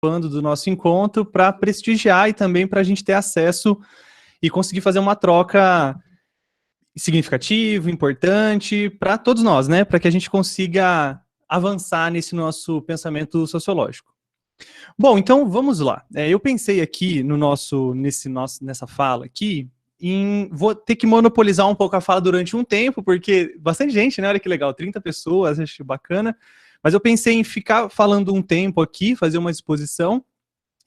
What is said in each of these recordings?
do nosso encontro para prestigiar e também para a gente ter acesso e conseguir fazer uma troca significativa, importante para todos nós, né? Para que a gente consiga avançar nesse nosso pensamento sociológico. Bom, então vamos lá. Eu pensei aqui nessa fala aqui vou ter que monopolizar um pouco a fala durante um tempo, porque bastante gente, né? Olha que legal, 30 pessoas, acho bacana. Mas eu pensei em ficar falando um tempo aqui, fazer uma exposição,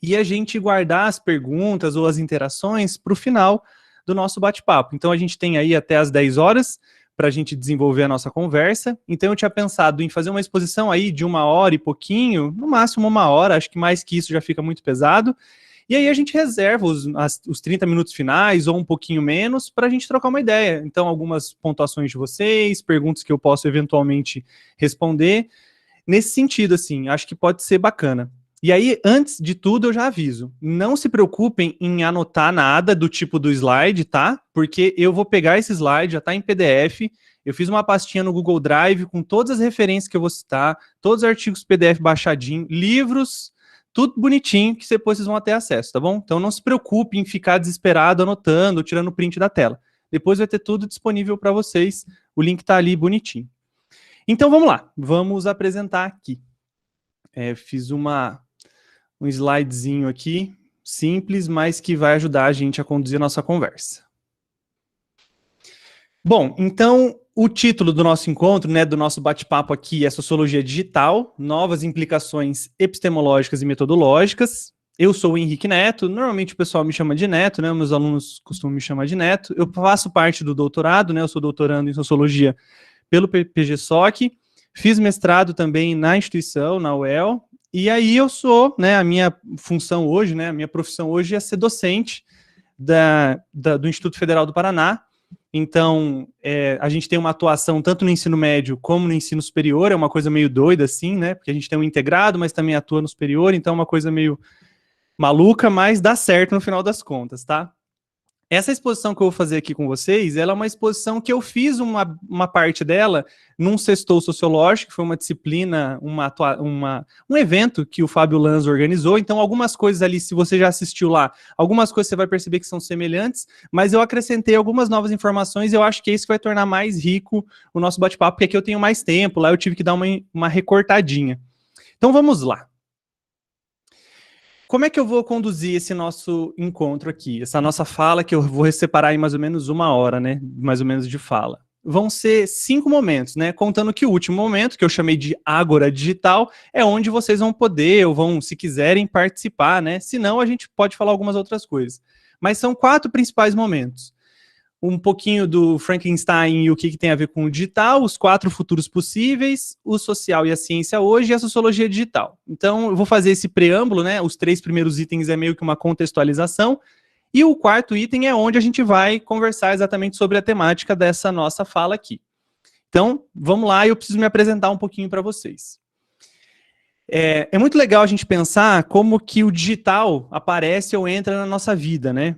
e a gente guardar as perguntas ou as interações para o final do nosso bate-papo. Então a gente tem aí até as 10 horas para a gente desenvolver a nossa conversa. Então eu tinha pensado em fazer uma exposição aí de 1 hora e pouquinho, no máximo 1 hora, acho que mais que isso já fica muito pesado. E aí a gente reserva os 30 minutos finais ou um pouquinho menos para a gente trocar uma ideia. Então algumas pontuações de vocês, perguntas que eu posso eventualmente responder. Nesse sentido, assim, acho que pode ser bacana. E aí, antes de tudo, eu já aviso, não se preocupem em anotar nada do tipo do slide, tá? Porque eu vou pegar esse slide, já tá em PDF, eu fiz uma pastinha no Google Drive com todas as referências que eu vou citar, todos os artigos PDF baixadinho, livros, tudo bonitinho, que depois vocês vão ter acesso, tá bom? Então não se preocupem em ficar desesperado anotando, tirando print da tela. Depois vai ter tudo disponível para vocês, o link tá ali bonitinho. Então vamos lá, vamos apresentar aqui. Fiz um slidezinho aqui, simples, mas que vai ajudar a gente a conduzir a nossa conversa. Bom, então o título do nosso encontro, né, do nosso bate-papo aqui é Sociologia Digital, novas implicações epistemológicas e metodológicas. Eu sou o Henrique Neto, normalmente o pessoal me chama de Neto, né, meus alunos costumam me chamar de Neto. Eu faço parte do doutorado, né, eu sou doutorando em Sociologia pelo PGSOC, fiz mestrado também na instituição, na UEL, e aí eu sou, né, a minha função hoje, né, a minha profissão hoje é ser docente do Instituto Federal do Paraná. Então, a gente tem uma atuação tanto no ensino médio como no ensino superior, é uma coisa meio doida assim, né, porque a gente tem um integrado, mas também atua no superior, então é uma coisa meio maluca, mas dá certo no final das contas, tá? Essa exposição que eu vou fazer aqui com vocês, ela é uma exposição que eu fiz uma parte dela num sextou sociológico, que foi uma disciplina, um evento que o Fábio Lanza organizou. Então, algumas coisas ali, se você já assistiu lá, algumas coisas você vai perceber que são semelhantes, mas eu acrescentei algumas novas informações e eu acho que é isso que vai tornar mais rico o nosso bate-papo, porque aqui eu tenho mais tempo, lá eu tive que dar uma recortadinha. Então, vamos lá. Como é que eu vou conduzir esse nosso encontro aqui? Essa nossa fala, que eu vou separar em mais ou menos 1 hora, né? Mais ou menos de fala. Vão ser 5 momentos, né? Contando que o último momento, que eu chamei de Ágora Digital, é onde vocês vão poder, ou vão, se quiserem, participar, né? Se não, a gente pode falar algumas outras coisas. Mas são 4 principais momentos. Um pouquinho do Frankenstein e o que tem a ver com o digital, os 4 futuros possíveis, o social e a ciência hoje e a sociologia digital. Então, eu vou fazer esse preâmbulo, né? Os 3 primeiros itens é meio que uma contextualização, e o 4º item é onde a gente vai conversar exatamente sobre a temática dessa nossa fala aqui. Então, vamos lá, eu preciso me apresentar um pouquinho para vocês. É muito legal a gente pensar como que o digital aparece ou entra na nossa vida, né?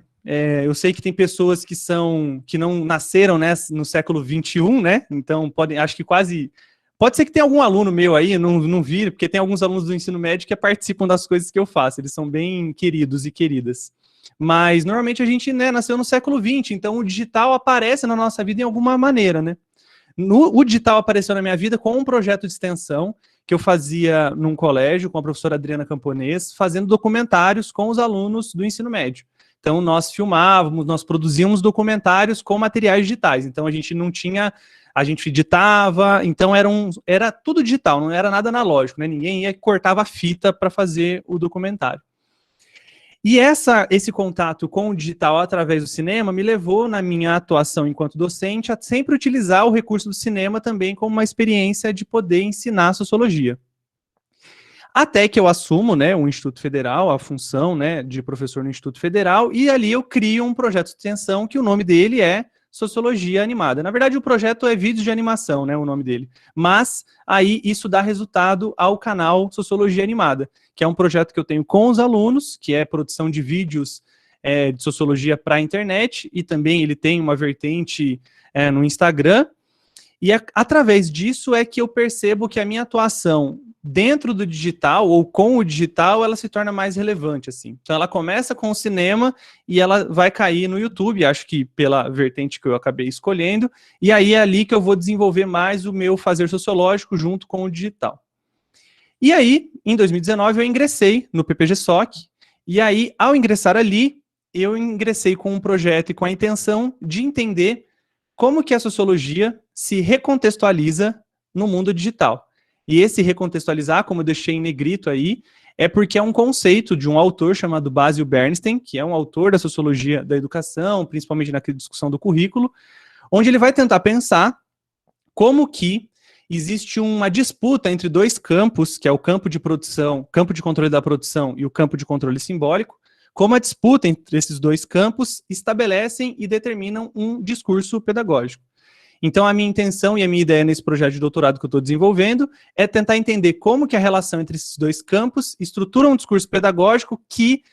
Eu sei que tem pessoas que não nasceram, né, no século XXI, né? Então, acho que quase... Pode ser que tenha algum aluno meu aí, não vi, porque tem alguns alunos do ensino médio que participam das coisas que eu faço. Eles são bem queridos e queridas. Mas, normalmente, a gente, né, nasceu no século XX, então o digital aparece na nossa vida em alguma maneira, né? O digital apareceu na minha vida com um projeto de extensão que eu fazia num colégio com a professora Adriana Camponês, fazendo documentários com os alunos do ensino médio. Então, nós filmávamos, nós produzíamos documentários com materiais digitais. Então, a gente não tinha... A gente editava, então era tudo digital, não era nada analógico, né? Ninguém ia cortava a fita para fazer o documentário. E esse contato com o digital através do cinema me levou, na minha atuação enquanto docente, a sempre utilizar o recurso do cinema também como uma experiência de poder ensinar sociologia. Até que eu assumo, né, o Instituto Federal, a função, né, de professor no Instituto Federal, e ali eu crio um projeto de extensão que o nome dele é Sociologia Animada. Na verdade, o projeto é Vídeos de Animação, né, o nome dele. Mas aí isso dá resultado ao canal Sociologia Animada, que é um projeto que eu tenho com os alunos, que é produção de vídeos de sociologia para a internet, e também ele tem uma vertente no Instagram. E através disso é que eu percebo que a minha atuação dentro do digital ou com o digital, ela se torna mais relevante, assim. Então ela começa com o cinema e ela vai cair no YouTube, acho que pela vertente que eu acabei escolhendo, e aí é ali que eu vou desenvolver mais o meu fazer sociológico junto com o digital. E aí, em 2019, eu ingressei no PPG-SOC, e aí, ao ingressar ali, eu ingressei com um projeto e com a intenção de entender como que a sociologia se recontextualiza no mundo digital. E esse recontextualizar, como eu deixei em negrito aí, é porque é um conceito de um autor chamado Basil Bernstein, que é um autor da sociologia da educação, principalmente na discussão do currículo, onde ele vai tentar pensar como que existe uma disputa entre dois campos, que é o campo de produção, campo de controle da produção e o campo de controle simbólico, como a disputa entre esses dois campos estabelecem e determinam um discurso pedagógico. Então, a minha intenção e a minha ideia nesse projeto de doutorado que eu estou desenvolvendo é tentar entender como que a relação entre esses dois campos estrutura um discurso pedagógico que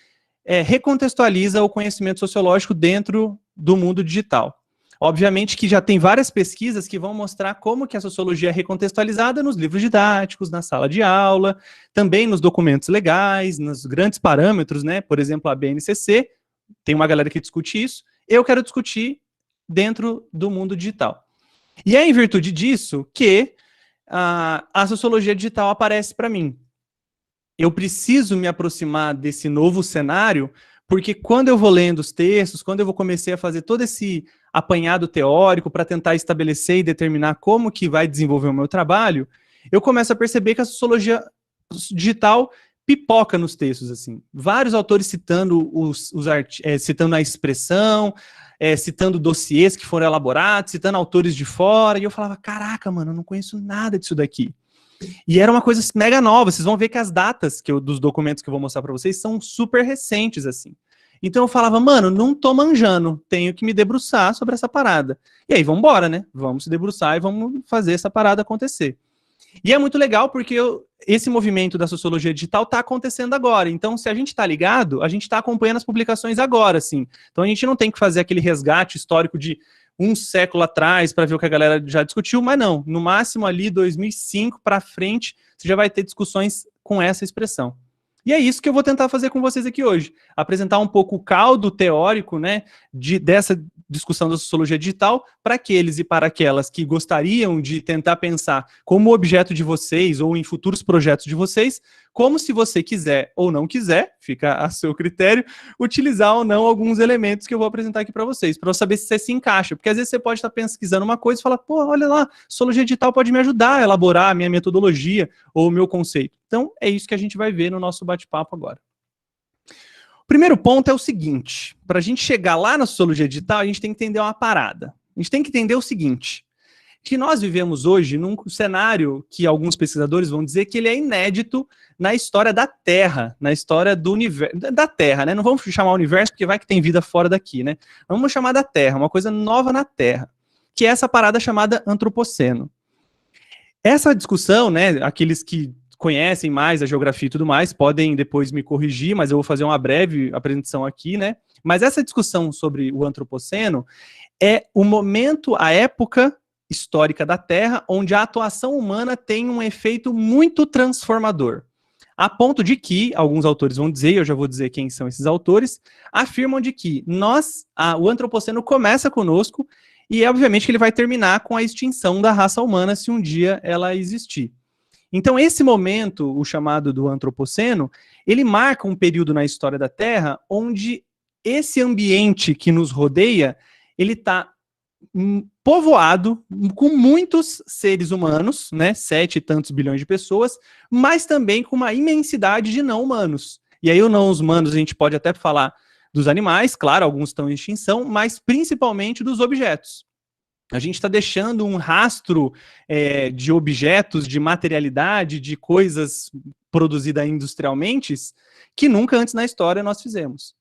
recontextualiza o conhecimento sociológico dentro do mundo digital. Obviamente que já tem várias pesquisas que vão mostrar como que a sociologia é recontextualizada nos livros didáticos, na sala de aula, também nos documentos legais, nos grandes parâmetros, né? Por exemplo, a BNCC, tem uma galera que discute isso, eu quero discutir dentro do mundo digital. E é em virtude disso que a sociologia digital aparece para mim. Eu preciso me aproximar desse novo cenário, porque quando eu vou lendo os textos, quando eu comecei a fazer todo esse apanhado teórico para tentar estabelecer e determinar como que vai desenvolver o meu trabalho, eu começo a perceber que a sociologia digital pipoca nos textos, assim. Vários autores citando, citando a expressão, citando dossiês que foram elaborados, citando autores de fora, e eu falava, caraca, mano, eu não conheço nada disso daqui. E era uma coisa mega nova, vocês vão ver que as datas dos documentos que eu vou mostrar para vocês são super recentes, assim. Então eu falava, mano, não tô manjando, tenho que me debruçar sobre essa parada. E aí, vamos embora, né? Vamos se debruçar e vamos fazer essa parada acontecer. E é muito legal porque esse movimento da sociologia digital está acontecendo agora. Então, se a gente está ligado, a gente está acompanhando as publicações agora, assim. Então, a gente não tem que fazer aquele resgate histórico de um século atrás para ver o que a galera já discutiu, mas não. No máximo ali, 2005 para frente, você já vai ter discussões com essa expressão. E é isso que eu vou tentar fazer com vocês aqui hoje. Apresentar um pouco o caldo teórico, né, dessa discussão da sociologia digital para aqueles e para aquelas que gostariam de tentar pensar como objeto de vocês ou em futuros projetos de vocês, como se você quiser ou não quiser, fica a seu critério, utilizar ou não alguns elementos que eu vou apresentar aqui para vocês, para eu saber se você se encaixa. Porque às vezes você pode estar pesquisando uma coisa e falar, pô, olha lá, sociologia digital pode me ajudar a elaborar a minha metodologia ou o meu conceito. Então, é isso que a gente vai ver no nosso bate-papo agora. O primeiro ponto é o seguinte, para a gente chegar lá na sociologia digital, a gente tem que entender uma parada. A gente tem que entender o seguinte, que nós vivemos hoje num cenário que alguns pesquisadores vão dizer que ele é inédito na história da Terra, na história do universo, da Terra, né? Não vamos chamar universo porque vai que tem vida fora daqui, né? Vamos chamar da Terra, uma coisa nova na Terra, que é essa parada chamada antropoceno. Essa discussão, né, aqueles que conhecem mais a geografia e tudo mais, podem depois me corrigir, mas eu vou fazer uma breve apresentação aqui, né? Mas essa discussão sobre o antropoceno é o momento, a época histórica da Terra, onde a atuação humana tem um efeito muito transformador. A ponto de que, alguns autores vão dizer, eu já vou dizer quem são esses autores, afirmam de que o antropoceno começa conosco e, obviamente, que ele vai terminar com a extinção da raça humana se um dia ela existir. Então, esse momento, o chamado do antropoceno, ele marca um período na história da Terra onde esse ambiente que nos rodeia, ele está povoado com muitos seres humanos, né, 7 e tantos bilhões de pessoas, mas também com uma imensidade de não humanos. E aí, os não humanos, a gente pode até falar dos animais, claro, alguns estão em extinção, mas principalmente dos objetos. A gente está deixando um rastro de objetos, de materialidade, de coisas produzidas industrialmente, que nunca antes na história nós fizemos.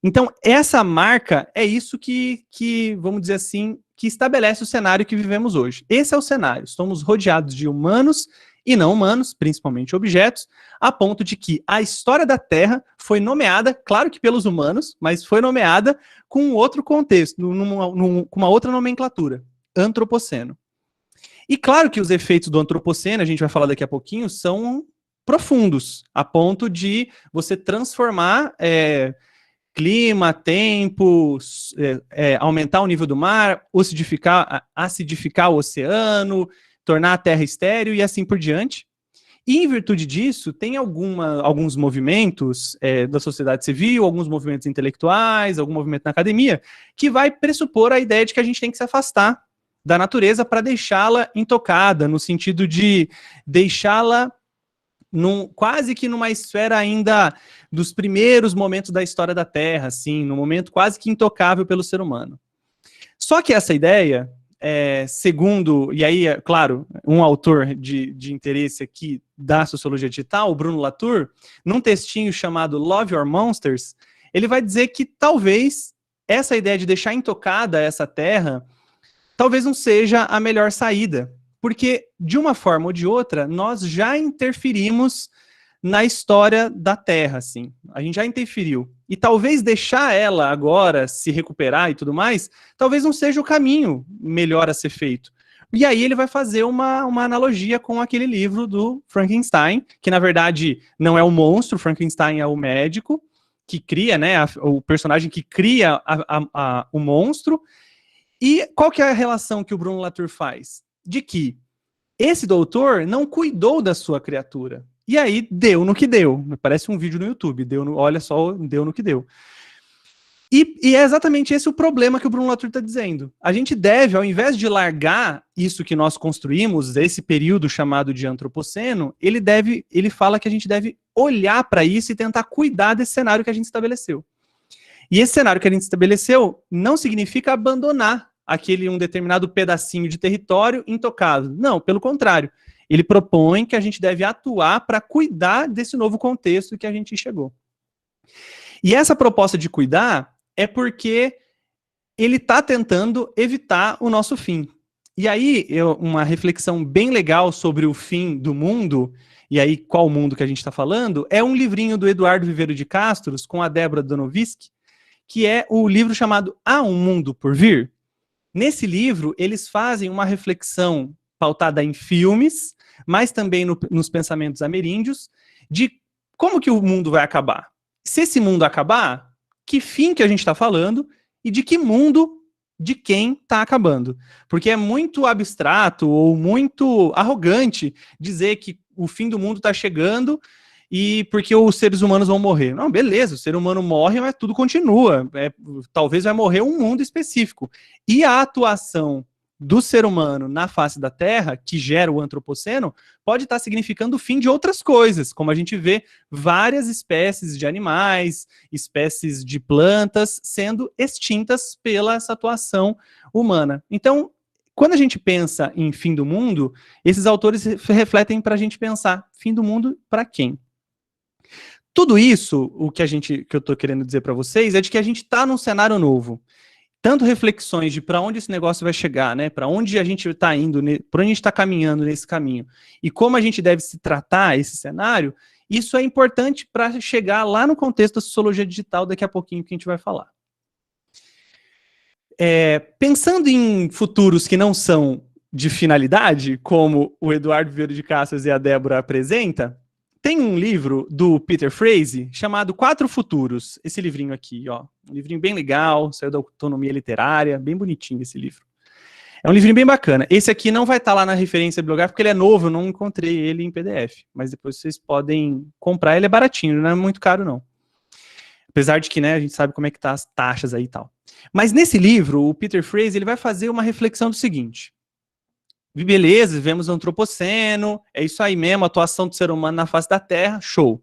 Então, essa marca é isso que, vamos dizer assim, que estabelece o cenário que vivemos hoje. Esse é o cenário. Estamos rodeados de humanos e não humanos, principalmente objetos, a ponto de que a história da Terra foi nomeada, claro que pelos humanos, mas foi nomeada com outro contexto, com uma outra nomenclatura, antropoceno. E claro que os efeitos do antropoceno, a gente vai falar daqui a pouquinho, são profundos, a ponto de você transformar clima, tempo, aumentar o nível do mar, acidificar o oceano, tornar a Terra estéril e assim por diante. E em virtude disso, tem alguns movimentos da sociedade civil, alguns movimentos intelectuais, algum movimento na academia, que vai pressupor a ideia de que a gente tem que se afastar da natureza para deixá-la intocada, no sentido de deixá-la quase que numa esfera ainda dos primeiros momentos da história da Terra, assim, num momento quase que intocável pelo ser humano. Só que essa ideia, segundo, e aí, claro, um autor de interesse aqui da sociologia digital, o Bruno Latour, num textinho chamado Love Your Monsters, ele vai dizer que talvez essa ideia de deixar intocada essa Terra, talvez não seja a melhor saída, porque, de uma forma ou de outra, nós já interferimos na história da Terra, assim. A gente já interferiu. E talvez deixar ela agora se recuperar e tudo mais, talvez não seja o caminho melhor a ser feito. E aí ele vai fazer uma analogia com aquele livro do Frankenstein, que na verdade não é o monstro, Frankenstein é o médico, que cria, né, o personagem que cria o monstro. E qual que é a relação que o Bruno Latour faz? De que esse doutor não cuidou da sua criatura. E aí deu no que deu. Parece um vídeo no YouTube. Olha só, deu no que deu. E é exatamente esse o problema que o Bruno Latour está dizendo. A gente deve, ao invés de largar isso que nós construímos, esse período chamado de antropoceno, ele fala que a gente deve olhar para isso e tentar cuidar desse cenário que a gente estabeleceu. E esse cenário que a gente estabeleceu não significa abandonar um determinado pedacinho de território intocado. Não, pelo contrário. Ele propõe que a gente deve atuar para cuidar desse novo contexto que a gente chegou. E essa proposta de cuidar é porque ele está tentando evitar o nosso fim. E aí, uma reflexão bem legal sobre o fim do mundo, e aí qual mundo que a gente está falando, é um livrinho do Eduardo Viveiro de Castros, com a Débora Donoviski, que é o livro chamado Há um Mundo por Vir. Nesse livro, eles fazem uma reflexão pautada em filmes, mas também nos pensamentos ameríndios, de como que o mundo vai acabar. Se esse mundo acabar, que fim que a gente está falando e de que mundo, de quem está acabando. Porque é muito abstrato ou muito arrogante dizer que o fim do mundo está chegando e porque os seres humanos vão morrer. Não, beleza, o ser humano morre, mas tudo continua. Talvez vai morrer um mundo específico. E a atuação do ser humano na face da Terra, que gera o antropoceno, pode estar significando o fim de outras coisas, como a gente vê várias espécies de animais, espécies de plantas sendo extintas pela essa atuação humana. Então, quando a gente pensa em fim do mundo, esses autores refletem para a gente pensar, fim do mundo para quem? Tudo isso, que eu estou querendo dizer para vocês, é de que a gente está num cenário novo. Tanto reflexões de para onde esse negócio vai chegar, né? Para onde a gente está indo, para onde a gente está caminhando nesse caminho, e como a gente deve se tratar esse cenário, isso é importante para chegar lá no contexto da sociologia digital, daqui a pouquinho que a gente vai falar. Pensando em futuros que não são de finalidade, como o Eduardo Viveiro de Castros e a Débora apresenta, tem um livro do Peter Frase chamado Quatro Futuros. Esse livrinho aqui, ó. Um livrinho bem legal, saiu da Autonomia Literária, bem bonitinho esse livro. É um livrinho bem bacana. Esse aqui não vai estar lá na referência bibliográfica, porque ele é novo, eu não encontrei ele em PDF. Mas depois vocês podem comprar, ele é baratinho, não é muito caro não. Apesar de que, né, a gente sabe como é que tá as taxas aí e tal. Mas nesse livro, o Peter Frase, ele vai fazer uma reflexão do seguinte: beleza, vivemos o antropoceno, é isso aí mesmo, a atuação do ser humano na face da Terra, show.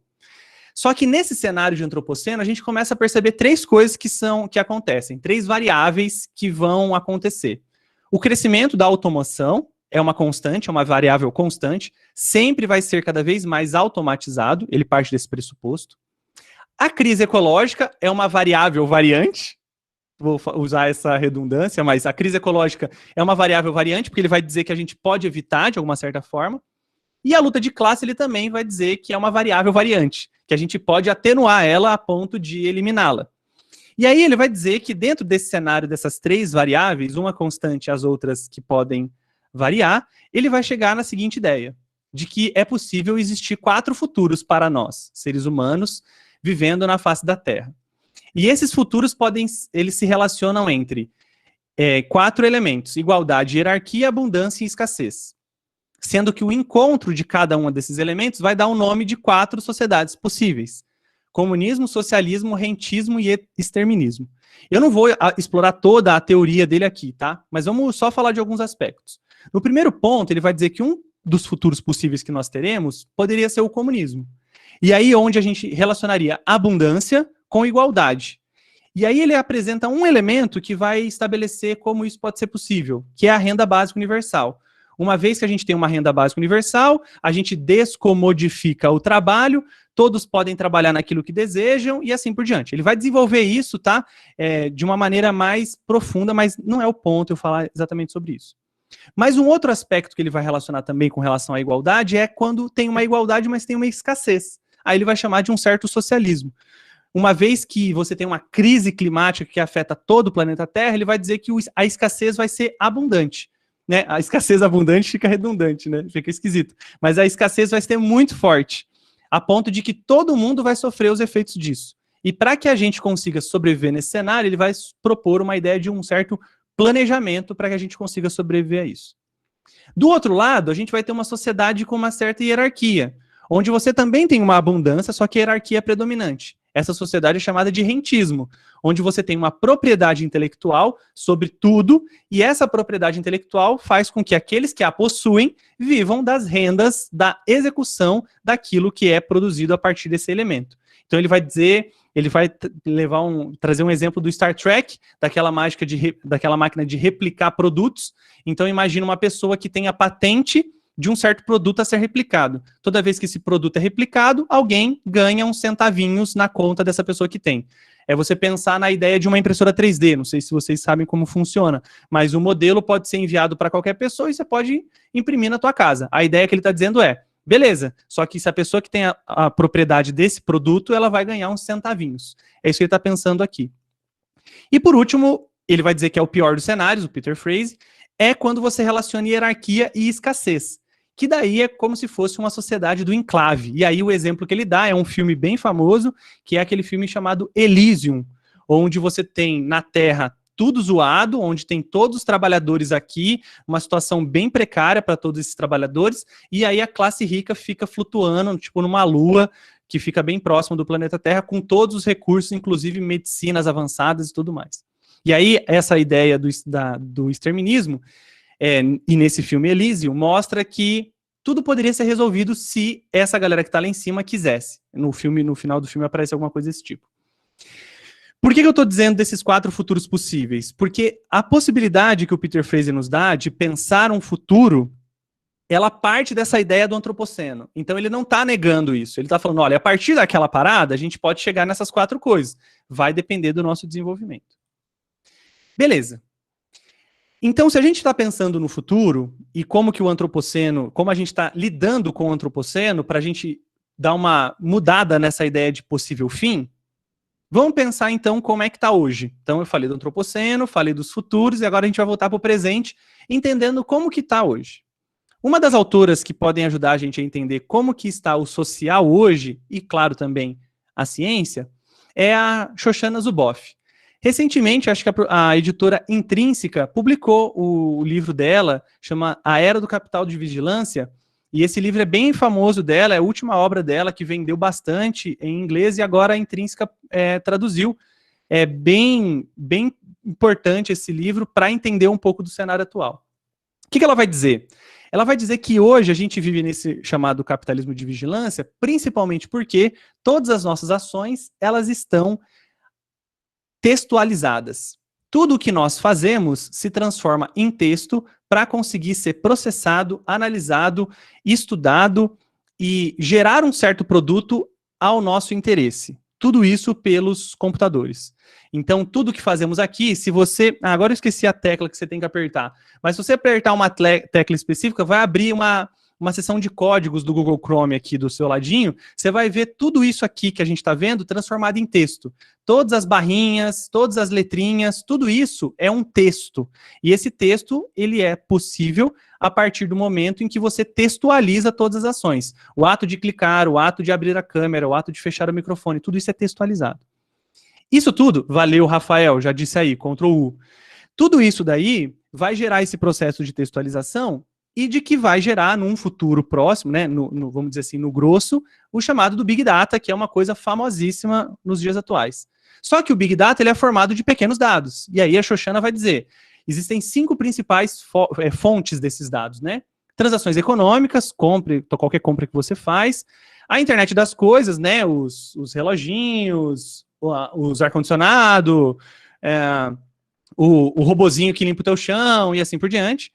Só que nesse cenário de antropoceno, a gente começa a perceber três coisas que acontecem, três variáveis que vão acontecer. O crescimento da automação é uma constante, é uma variável constante, sempre vai ser cada vez mais automatizado, ele parte desse pressuposto. A crise ecológica é uma variável variante, vou usar essa redundância, mas a crise ecológica é uma variável variante, porque ele vai dizer que a gente pode evitar de alguma certa forma, e a luta de classe ele também vai dizer que é uma variável variante, que a gente pode atenuar ela a ponto de eliminá-la. E aí ele vai dizer que dentro desse cenário dessas três variáveis, uma constante e as outras que podem variar, ele vai chegar na seguinte ideia, de que é possível existir 4 futuros para nós, seres humanos, vivendo na face da Terra. E esses futuros eles se relacionam entre 4 elementos: igualdade, hierarquia, abundância e escassez. Sendo que o encontro de cada um desses elementos vai dar o nome de 4 sociedades possíveis: comunismo, socialismo, rentismo e exterminismo. Eu não vou explorar toda a teoria dele aqui, tá? Mas vamos só falar de alguns aspectos. No primeiro ponto, ele vai dizer que um dos futuros possíveis que nós teremos poderia ser o comunismo. E aí onde a gente relacionaria abundância com igualdade. E aí ele apresenta um elemento que vai estabelecer como isso pode ser possível, que é a renda básica universal. Uma vez que a gente tem uma renda básica universal, a gente descomodifica o trabalho, todos podem trabalhar naquilo que desejam e assim por diante. Ele vai desenvolver isso, tá? De uma maneira mais profunda, mas não é o ponto eu falar exatamente sobre isso. Mas um outro aspecto que ele vai relacionar também com relação à igualdade é quando tem uma igualdade, mas tem uma escassez. Aí ele vai chamar de um certo socialismo. Uma vez que você tem uma crise climática que afeta todo o planeta Terra, ele vai dizer que a escassez vai ser abundante. Né? A escassez abundante fica redundante, né? Fica esquisito. Mas a escassez vai ser muito forte, a ponto de que todo mundo vai sofrer os efeitos disso. E para que a gente consiga sobreviver nesse cenário, ele vai propor uma ideia de um certo planejamento para que a gente consiga sobreviver a isso. Do outro lado, a gente vai ter uma sociedade com uma certa hierarquia, onde você também tem uma abundância, só que a hierarquia é predominante. Essa sociedade é chamada de rentismo, onde você tem uma propriedade intelectual sobre tudo, e essa propriedade intelectual faz com que aqueles que a possuem vivam das rendas da execução daquilo que é produzido a partir desse elemento. Então ele vai dizer, ele vai trazer um exemplo do Star Trek, daquela máquina de replicar produtos. Então imagina uma pessoa que tem a patente de um certo produto a ser replicado. Toda vez que esse produto é replicado, alguém ganha uns centavinhos na conta dessa pessoa que tem. É você pensar na ideia de uma impressora 3D, não sei se vocês sabem como funciona, mas o modelo pode ser enviado para qualquer pessoa e você pode imprimir na tua casa. A ideia que ele está dizendo é, beleza, só que se a pessoa que tem a propriedade desse produto, ela vai ganhar uns centavinhos. É isso que ele está pensando aqui. E por último, ele vai dizer que é o pior dos cenários, o Peter Frase, é quando você relaciona hierarquia e escassez. Que daí é como se fosse uma sociedade do enclave. E aí o exemplo que ele dá é um filme bem famoso, que é aquele filme chamado Elysium, onde você tem na Terra tudo zoado, onde tem todos os trabalhadores aqui, uma situação bem precária para todos esses trabalhadores, e aí a classe rica fica flutuando, tipo numa lua, que fica bem próximo do planeta Terra, com todos os recursos, inclusive medicinas avançadas e tudo mais. E aí essa ideia do exterminismo, e nesse filme Elysium, mostra que tudo poderia ser resolvido se essa galera que está lá em cima quisesse. No final do filme aparece alguma coisa desse tipo. Por que eu estou dizendo desses 4 futuros possíveis? Porque a possibilidade que o Peter Frase nos dá de pensar um futuro, ela parte dessa ideia do antropoceno. Então ele não está negando isso. Ele está falando, olha, a partir daquela parada, a gente pode chegar nessas 4 coisas. Vai depender do nosso desenvolvimento. Beleza. Então, se a gente está pensando no futuro, e como que o antropoceno, como a gente está lidando com o antropoceno, para a gente dar uma mudada nessa ideia de possível fim, vamos pensar então como é que está hoje. Então eu falei do antropoceno, falei dos futuros, e agora a gente vai voltar para o presente, entendendo como que está hoje. Uma das autoras que podem ajudar a gente a entender como que está o social hoje, e claro também a ciência, é a Shoshana Zuboff. Recentemente, acho que a editora Intrínseca publicou o livro dela, chama A Era do Capital de Vigilância, e esse livro é bem famoso dela, é a última obra dela, que vendeu bastante em inglês, e agora a Intrínseca traduziu. É bem importante esse livro para entender um pouco do cenário atual. O que ela vai dizer? Ela vai dizer que hoje a gente vive nesse chamado capitalismo de vigilância, principalmente porque todas as nossas ações, elas estão textualizadas. Tudo o que nós fazemos se transforma em texto para conseguir ser processado, analisado, estudado e gerar um certo produto ao nosso interesse. Tudo isso pelos computadores. Então, tudo que fazemos aqui, se você... agora eu esqueci a tecla que você tem que apertar. Mas se você apertar uma tecla específica, vai abrir uma seção de códigos do Google Chrome aqui do seu ladinho, você vai ver tudo isso aqui que a gente está vendo transformado em texto. Todas as barrinhas, todas as letrinhas, tudo isso é um texto. E esse texto, ele é possível a partir do momento em que você textualiza todas as ações. O ato de clicar, o ato de abrir a câmera, o ato de fechar o microfone, tudo isso é textualizado. Isso tudo, valeu, Rafael, já disse aí, Ctrl U. Tudo isso daí vai gerar esse processo de textualização e de que vai gerar num futuro próximo, né, vamos dizer assim, no grosso, o chamado do Big Data, que é uma coisa famosíssima nos dias atuais. Só que o Big Data ele é formado de pequenos dados. E aí a Xoxana vai dizer, existem 5 principais fontes desses dados, né? Transações econômicas, qualquer compra que você faz, a internet das coisas, né, os reloginhos, os ar-condicionado, o robozinho que limpa o teu chão e assim por diante.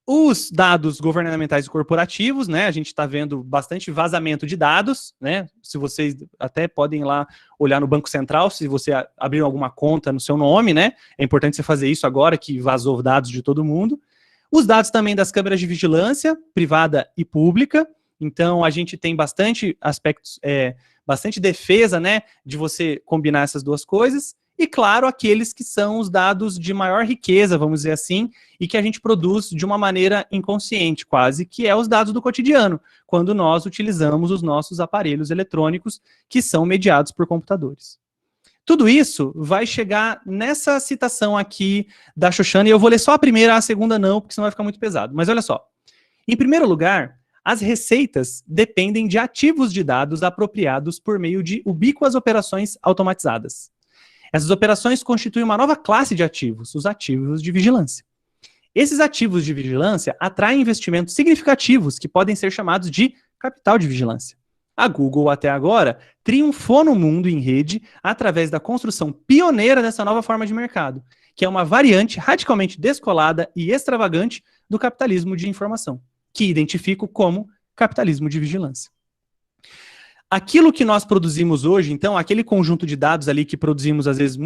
Os dados governamentais e corporativos, né? A gente está vendo bastante vazamento de dados, né? Se vocês até podem ir lá olhar no Banco Central, se você abrir alguma conta no seu nome, né? É importante você fazer isso agora que vazou dados de todo mundo. Os dados também das câmeras de vigilância, privada e pública. Então, a gente tem bastante aspectos, bastante defesa, né? De você combinar essas duas coisas. E, claro, aqueles que são os dados de maior riqueza, vamos dizer assim, e que a gente produz de uma maneira inconsciente, quase, que é os dados do cotidiano, quando nós utilizamos os nossos aparelhos eletrônicos, que são mediados por computadores. Tudo isso vai chegar nessa citação aqui da Xoxana, e eu vou ler só a primeira, a segunda não, porque senão vai ficar muito pesado. Mas olha só. Em primeiro lugar, as receitas dependem de ativos de dados apropriados por meio de ubíquas operações automatizadas. Essas operações constituem uma nova classe de ativos, os ativos de vigilância. Esses ativos de vigilância atraem investimentos significativos que podem ser chamados de capital de vigilância. A Google, até agora, triunfou no mundo em rede através da construção pioneira dessa nova forma de mercado, que é uma variante radicalmente descolada e extravagante do capitalismo de informação, que identifico como capitalismo de vigilância. Aquilo que nós produzimos hoje, então, aquele conjunto de dados ali que produzimos, às vezes,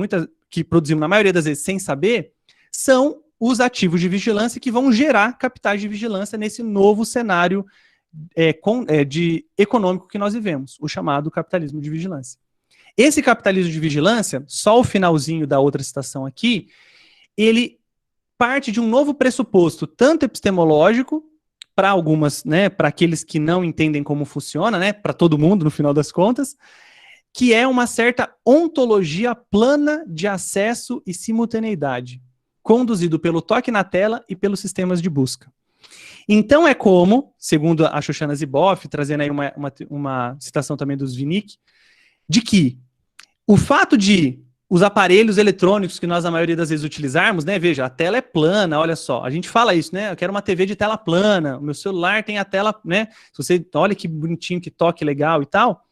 que produzimos na maioria das vezes sem saber, são os ativos de vigilância que vão gerar capitais de vigilância nesse novo cenário econômico que nós vivemos, o chamado capitalismo de vigilância. Esse capitalismo de vigilância, só o finalzinho da outra citação aqui, ele parte de um novo pressuposto, tanto epistemológico, para algumas, né, para aqueles que não entendem como funciona, né, para todo mundo no final das contas, que é uma certa ontologia plana de acesso e simultaneidade, conduzido pelo toque na tela e pelos sistemas de busca. Então é como, segundo a Xoxana Zuboff, trazendo aí uma citação também dos Winnicke, de que o fato de os aparelhos eletrônicos que nós, a maioria das vezes, utilizarmos, né? Veja, a tela é plana, olha só. A gente fala isso, né? Eu quero uma TV de tela plana, o meu celular tem a tela, né? Se você, olha que bonitinho, que toque legal e tal.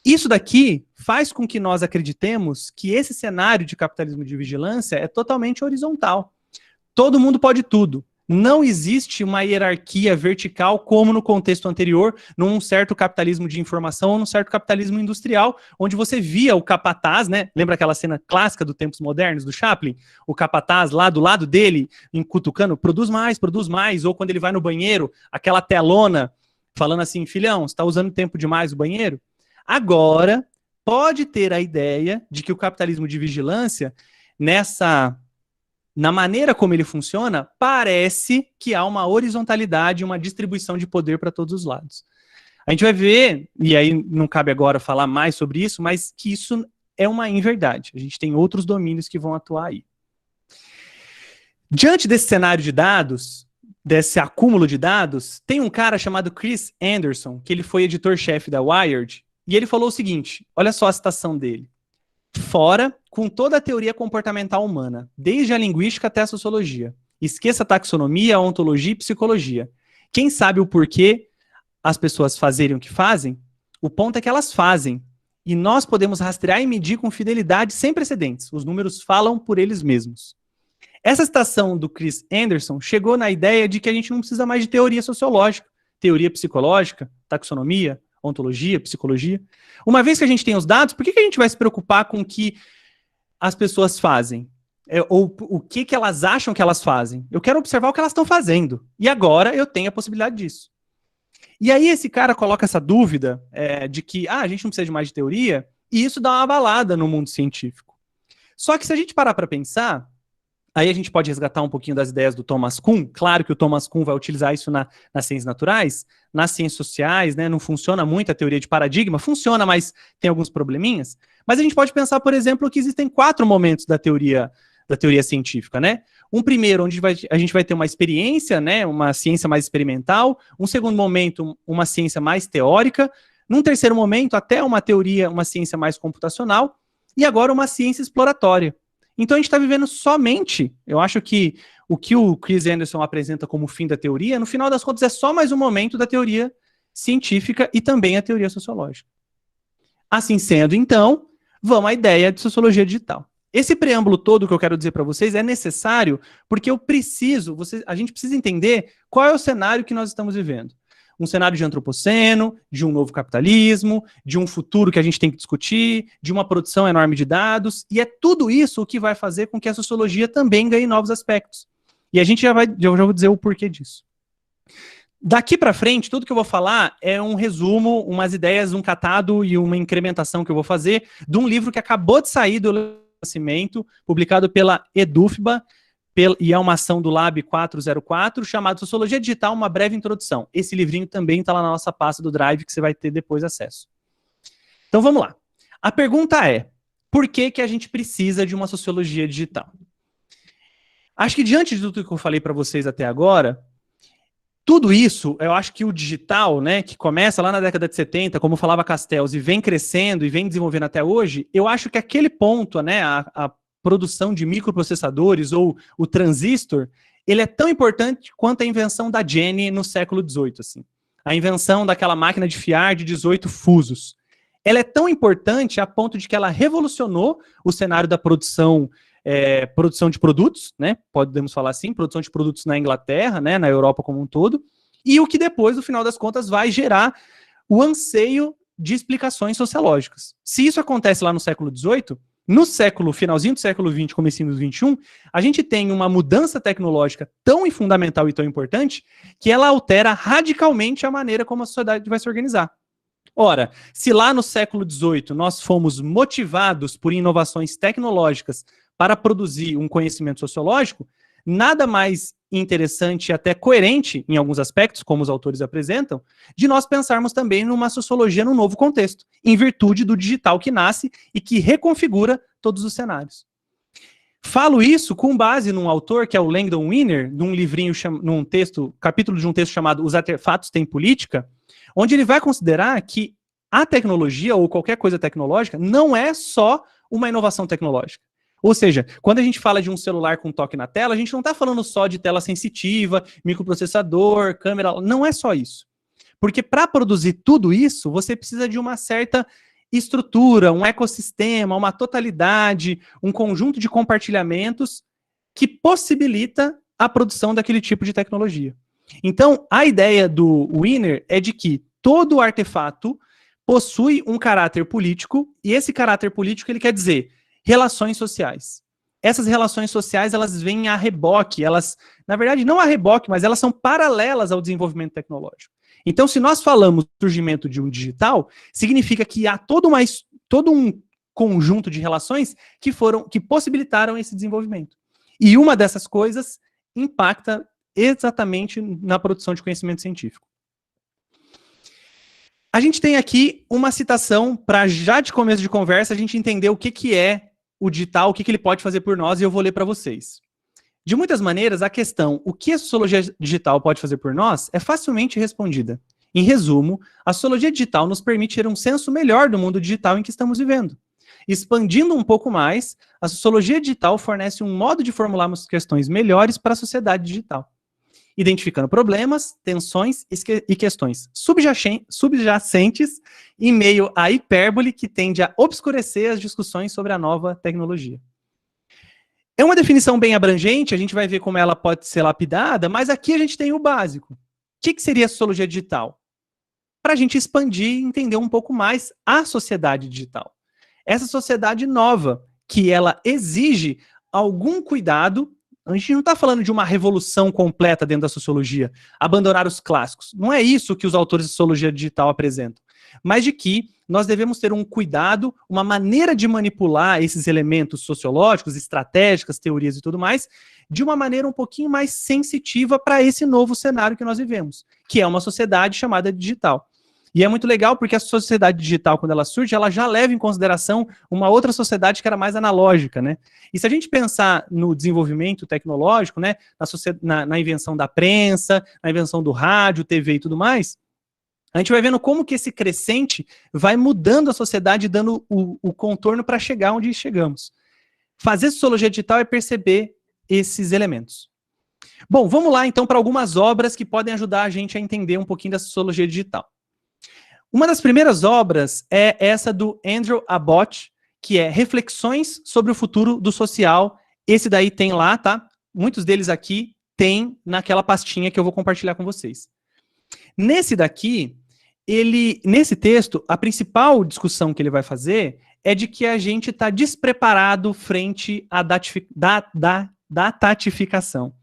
Isso daqui faz com que nós acreditemos que esse cenário de capitalismo de vigilância é totalmente horizontal. Todo mundo pode tudo. Não existe uma hierarquia vertical como no contexto anterior, num certo capitalismo de informação ou num certo capitalismo industrial, onde você via o capataz, né? Lembra aquela cena clássica do Tempos Modernos, do Chaplin? O capataz lá do lado dele, cutucando, produz mais, ou quando ele vai no banheiro, aquela telona, falando assim, filhão, você está usando tempo demais o banheiro? Agora, pode ter a ideia de que o capitalismo de vigilância, na maneira como ele funciona, parece que há uma horizontalidade, uma distribuição de poder para todos os lados. A gente vai ver, e aí não cabe agora falar mais sobre isso, mas que isso é uma inverdade. A gente tem outros domínios que vão atuar aí. Diante desse cenário de dados, desse acúmulo de dados, tem um cara chamado Chris Anderson, que ele foi editor-chefe da Wired, e ele falou o seguinte, olha só a citação dele. Fora com toda a teoria comportamental humana, desde a linguística até a sociologia. Esqueça a taxonomia, a ontologia e psicologia. Quem sabe o porquê as pessoas fazerem o que fazem? O ponto é que elas fazem. E nós podemos rastrear e medir com fidelidade sem precedentes. Os números falam por eles mesmos. Essa citação do Chris Anderson chegou na ideia de que a gente não precisa mais de teoria sociológica, teoria psicológica, taxonomia, ontologia, psicologia. Uma vez que a gente tem os dados, por que a gente vai se preocupar com o que as pessoas fazem? Ou o que elas acham que elas fazem? Eu quero observar o que elas estão fazendo. E agora eu tenho a possibilidade disso. E aí esse cara coloca essa dúvida de que a gente não precisa de mais de teoria, e isso dá uma abalada no mundo científico. Só que se a gente parar para pensar, aí a gente pode resgatar um pouquinho das ideias do Thomas Kuhn. Claro que o Thomas Kuhn vai utilizar isso nas ciências naturais, nas ciências sociais, né? Não funciona muito a teoria de paradigma, funciona, mas tem alguns probleminhas. Mas a gente pode pensar, por exemplo, que existem 4 momentos da teoria científica, né? Um primeiro, onde a gente vai ter uma experiência, né? Uma ciência mais experimental. Um segundo momento, uma ciência mais teórica. Num terceiro momento, até uma teoria, uma ciência mais computacional. E agora uma ciência exploratória. Então a gente está vivendo somente, eu acho que o Chris Anderson apresenta como fim da teoria, no final das contas é só mais um momento da teoria científica e também a teoria sociológica. Assim sendo, então, vamos à ideia de sociologia digital. Esse preâmbulo todo que eu quero dizer para vocês é necessário porque a gente precisa entender qual é o cenário que nós estamos vivendo. Um cenário de antropoceno, de um novo capitalismo, de um futuro que a gente tem que discutir, de uma produção enorme de dados, e é tudo isso o que vai fazer com que a sociologia também ganhe novos aspectos. E a gente já vou dizer o porquê disso. Daqui para frente, tudo que eu vou falar é um resumo, umas ideias, um catado e uma incrementação que eu vou fazer de um livro que acabou de sair do Nascimento, publicado pela Edufba, e é uma ação do Lab 404, chamado Sociologia Digital, uma breve introdução. Esse livrinho também está lá na nossa pasta do Drive, que você vai ter depois acesso. Então vamos lá. A pergunta é, por que a gente precisa de uma sociologia digital? Acho que diante de tudo que eu falei para vocês até agora, tudo isso, eu acho que o digital, né, que começa lá na década de 70, como falava Castells, e vem crescendo e vem desenvolvendo até hoje, eu acho que aquele ponto, né, a produção de microprocessadores ou o transistor, ele é tão importante quanto a invenção da Jenny no século XVIII, assim. A invenção daquela máquina de fiar de 18 fusos. Ela é tão importante a ponto de que ela revolucionou o cenário da produção de produtos, né? Podemos falar assim, produção de produtos na Inglaterra, né? Na Europa como um todo, e o que depois, no final das contas, vai gerar o anseio de explicações sociológicas. Se isso acontece lá no século XVIII, no finalzinho do século XX, comecinho do XXI, a gente tem uma mudança tecnológica tão fundamental e tão importante que ela altera radicalmente a maneira como a sociedade vai se organizar. Ora, se lá no século XVIII nós fomos motivados por inovações tecnológicas para produzir um conhecimento sociológico, nada mais interessante e até coerente, em alguns aspectos, como os autores apresentam, de nós pensarmos também numa sociologia num novo contexto, em virtude do digital que nasce e que reconfigura todos os cenários. Falo isso com base num autor, que é o Langdon Winner, num livrinho, capítulo de um texto chamado Os Artefatos Têm Política, onde ele vai considerar que a tecnologia, ou qualquer coisa tecnológica, não é só uma inovação tecnológica. Ou seja, quando a gente fala de um celular com toque na tela, a gente não está falando só de tela sensitiva, microprocessador, câmera, não é só isso. Porque para produzir tudo isso, você precisa de uma certa estrutura, um ecossistema, uma totalidade, um conjunto de compartilhamentos que possibilita a produção daquele tipo de tecnologia. Então, a ideia do Winner é de que todo artefato possui um caráter político, e esse caráter político ele quer dizer relações sociais. Essas relações sociais, elas vêm a reboque, na verdade, não a reboque, mas elas são paralelas ao desenvolvimento tecnológico. Então, se nós falamos do surgimento de um digital, significa que há todo um conjunto de relações que possibilitaram esse desenvolvimento. E uma dessas coisas impacta exatamente na produção de conhecimento científico. A gente tem aqui uma citação para, já de começo de conversa, a gente entender o que é o digital, o que ele pode fazer por nós, e eu vou ler para vocês. De muitas maneiras, a questão, o que a sociologia digital pode fazer por nós, é facilmente respondida. Em resumo, a sociologia digital nos permite ter um senso melhor do mundo digital em que estamos vivendo. Expandindo um pouco mais, a sociologia digital fornece um modo de formularmos questões melhores para a sociedade digital, identificando problemas, tensões e questões subjacentes em meio à hipérbole que tende a obscurecer as discussões sobre a nova tecnologia. É uma definição bem abrangente, a gente vai ver como ela pode ser lapidada, mas aqui a gente tem o básico. O que seria a sociologia digital? Para a gente expandir e entender um pouco mais a sociedade digital. Essa sociedade nova, que ela exige algum cuidado A gente não está falando de uma revolução completa dentro da sociologia, abandonar os clássicos. Não é isso que os autores de sociologia digital apresentam. Mas de que nós devemos ter um cuidado, uma maneira de manipular esses elementos sociológicos, estratégicas, teorias e tudo mais, de uma maneira um pouquinho mais sensitiva para esse novo cenário que nós vivemos, que é uma sociedade chamada digital. E é muito legal porque a sociedade digital, quando ela surge, ela já leva em consideração uma outra sociedade que era mais analógica, né? E se a gente pensar no desenvolvimento tecnológico, né, na invenção da prensa, na invenção do rádio, TV e tudo mais, a gente vai vendo como que esse crescente vai mudando a sociedade, dando o contorno para chegar onde chegamos. Fazer sociologia digital é perceber esses elementos. Bom, vamos lá então para algumas obras que podem ajudar a gente a entender um pouquinho da sociologia digital. Uma das primeiras obras é essa do Andrew Abbott, que é Reflexões sobre o Futuro do Social. Esse daí tem lá, tá? Muitos deles aqui tem naquela pastinha que eu vou compartilhar com vocês. Nesse daqui, nesse texto, a principal discussão que ele vai fazer é de que a gente está despreparado frente à datificação.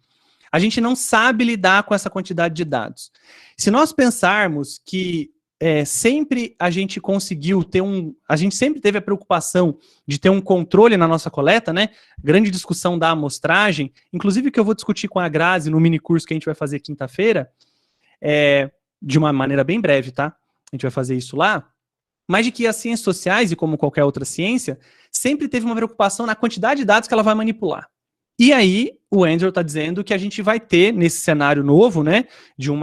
A gente não sabe lidar com essa quantidade de dados. Se nós pensarmos que sempre a gente conseguiu ter a gente sempre teve a preocupação de ter um controle na nossa coleta, né? Grande discussão da amostragem, inclusive que eu vou discutir com a Grazi no mini curso que a gente vai fazer quinta-feira, de uma maneira bem breve, tá? A gente vai fazer isso lá, mas de que as ciências sociais, e como qualquer outra ciência, sempre teve uma preocupação na quantidade de dados que ela vai manipular. E aí, o Andrew está dizendo que a gente vai ter, nesse cenário novo, né, de um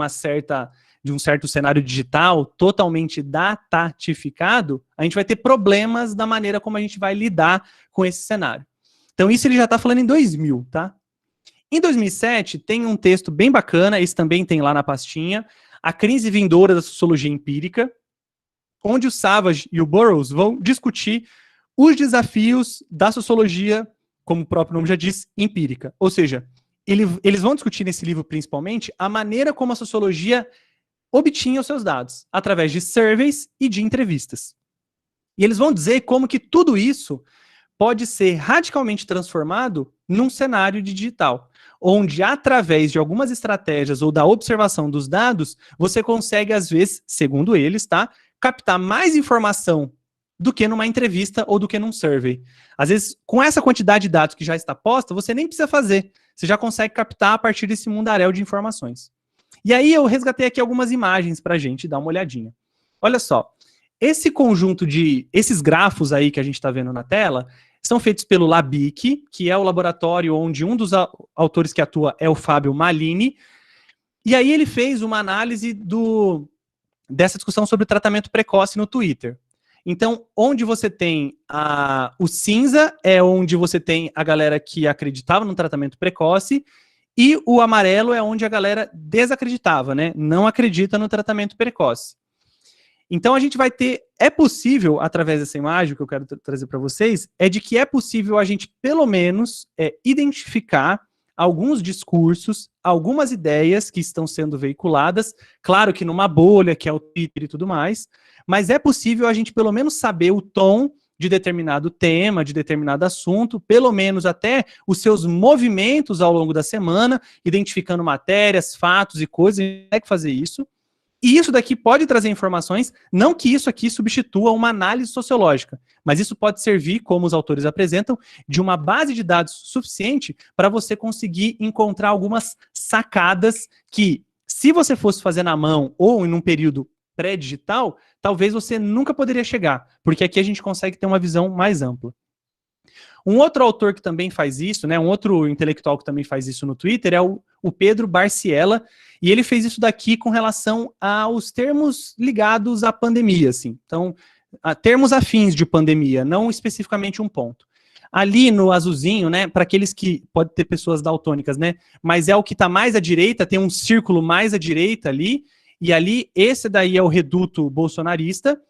certo cenário digital totalmente datatificado, a gente vai ter problemas da maneira como a gente vai lidar com esse cenário. Então isso ele já está falando em 2000, tá? Em 2007 tem um texto bem bacana, esse também tem lá na pastinha, A Crise Vindoura da Sociologia Empírica, onde o Savage e o Burroughs vão discutir os desafios da sociologia, como o próprio nome já diz, empírica. Ou seja, eles vão discutir nesse livro principalmente a maneira como a sociologia obtinha os seus dados, através de surveys e de entrevistas. E eles vão dizer como que tudo isso pode ser radicalmente transformado num cenário digital, onde através de algumas estratégias ou da observação dos dados, você consegue, às vezes, segundo eles, tá, captar mais informação do que numa entrevista ou do que num survey. Às vezes, com essa quantidade de dados que já está posta, você nem precisa fazer, você já consegue captar a partir desse mundaréu de informações. E aí eu resgatei aqui algumas imagens para a gente dar uma olhadinha. Olha só, esse conjunto esses grafos aí que a gente está vendo na tela, são feitos pelo LABIC, que é o laboratório onde um dos autores que atua é o Fábio Malini, e aí ele fez uma análise dessa discussão sobre tratamento precoce no Twitter. Então, onde você tem o cinza é onde você tem a galera que acreditava no tratamento precoce, e o amarelo é onde a galera desacreditava, né? Não acredita no tratamento precoce. Então a gente vai ter, é possível, através dessa imagem que eu quero trazer para vocês, é de que é possível a gente, pelo menos, identificar alguns discursos, algumas ideias que estão sendo veiculadas, claro que numa bolha, que é o Twitter e tudo mais, mas é possível a gente, pelo menos, saber o tom de determinado tema, de determinado assunto, pelo menos até os seus movimentos ao longo da semana, identificando matérias, fatos e coisas, a gente tem que fazer isso. E isso daqui pode trazer informações, não que isso aqui substitua uma análise sociológica, mas isso pode servir, como os autores apresentam, de uma base de dados suficiente para você conseguir encontrar algumas sacadas que, se você fosse fazer na mão ou em um período pré-digital, talvez você nunca poderia chegar, porque aqui a gente consegue ter uma visão mais ampla. Um outro autor que também faz isso, né, um outro intelectual que também faz isso no Twitter é o Pedro Barciela, e ele fez isso daqui com relação aos termos ligados à pandemia, assim. Então, termos afins de pandemia, não especificamente um ponto. Ali no azulzinho, né, para aqueles que pode ter pessoas daltônicas, né, mas é o que está mais à direita, tem um círculo mais à direita ali, e ali, esse daí é o reduto bolsonarista.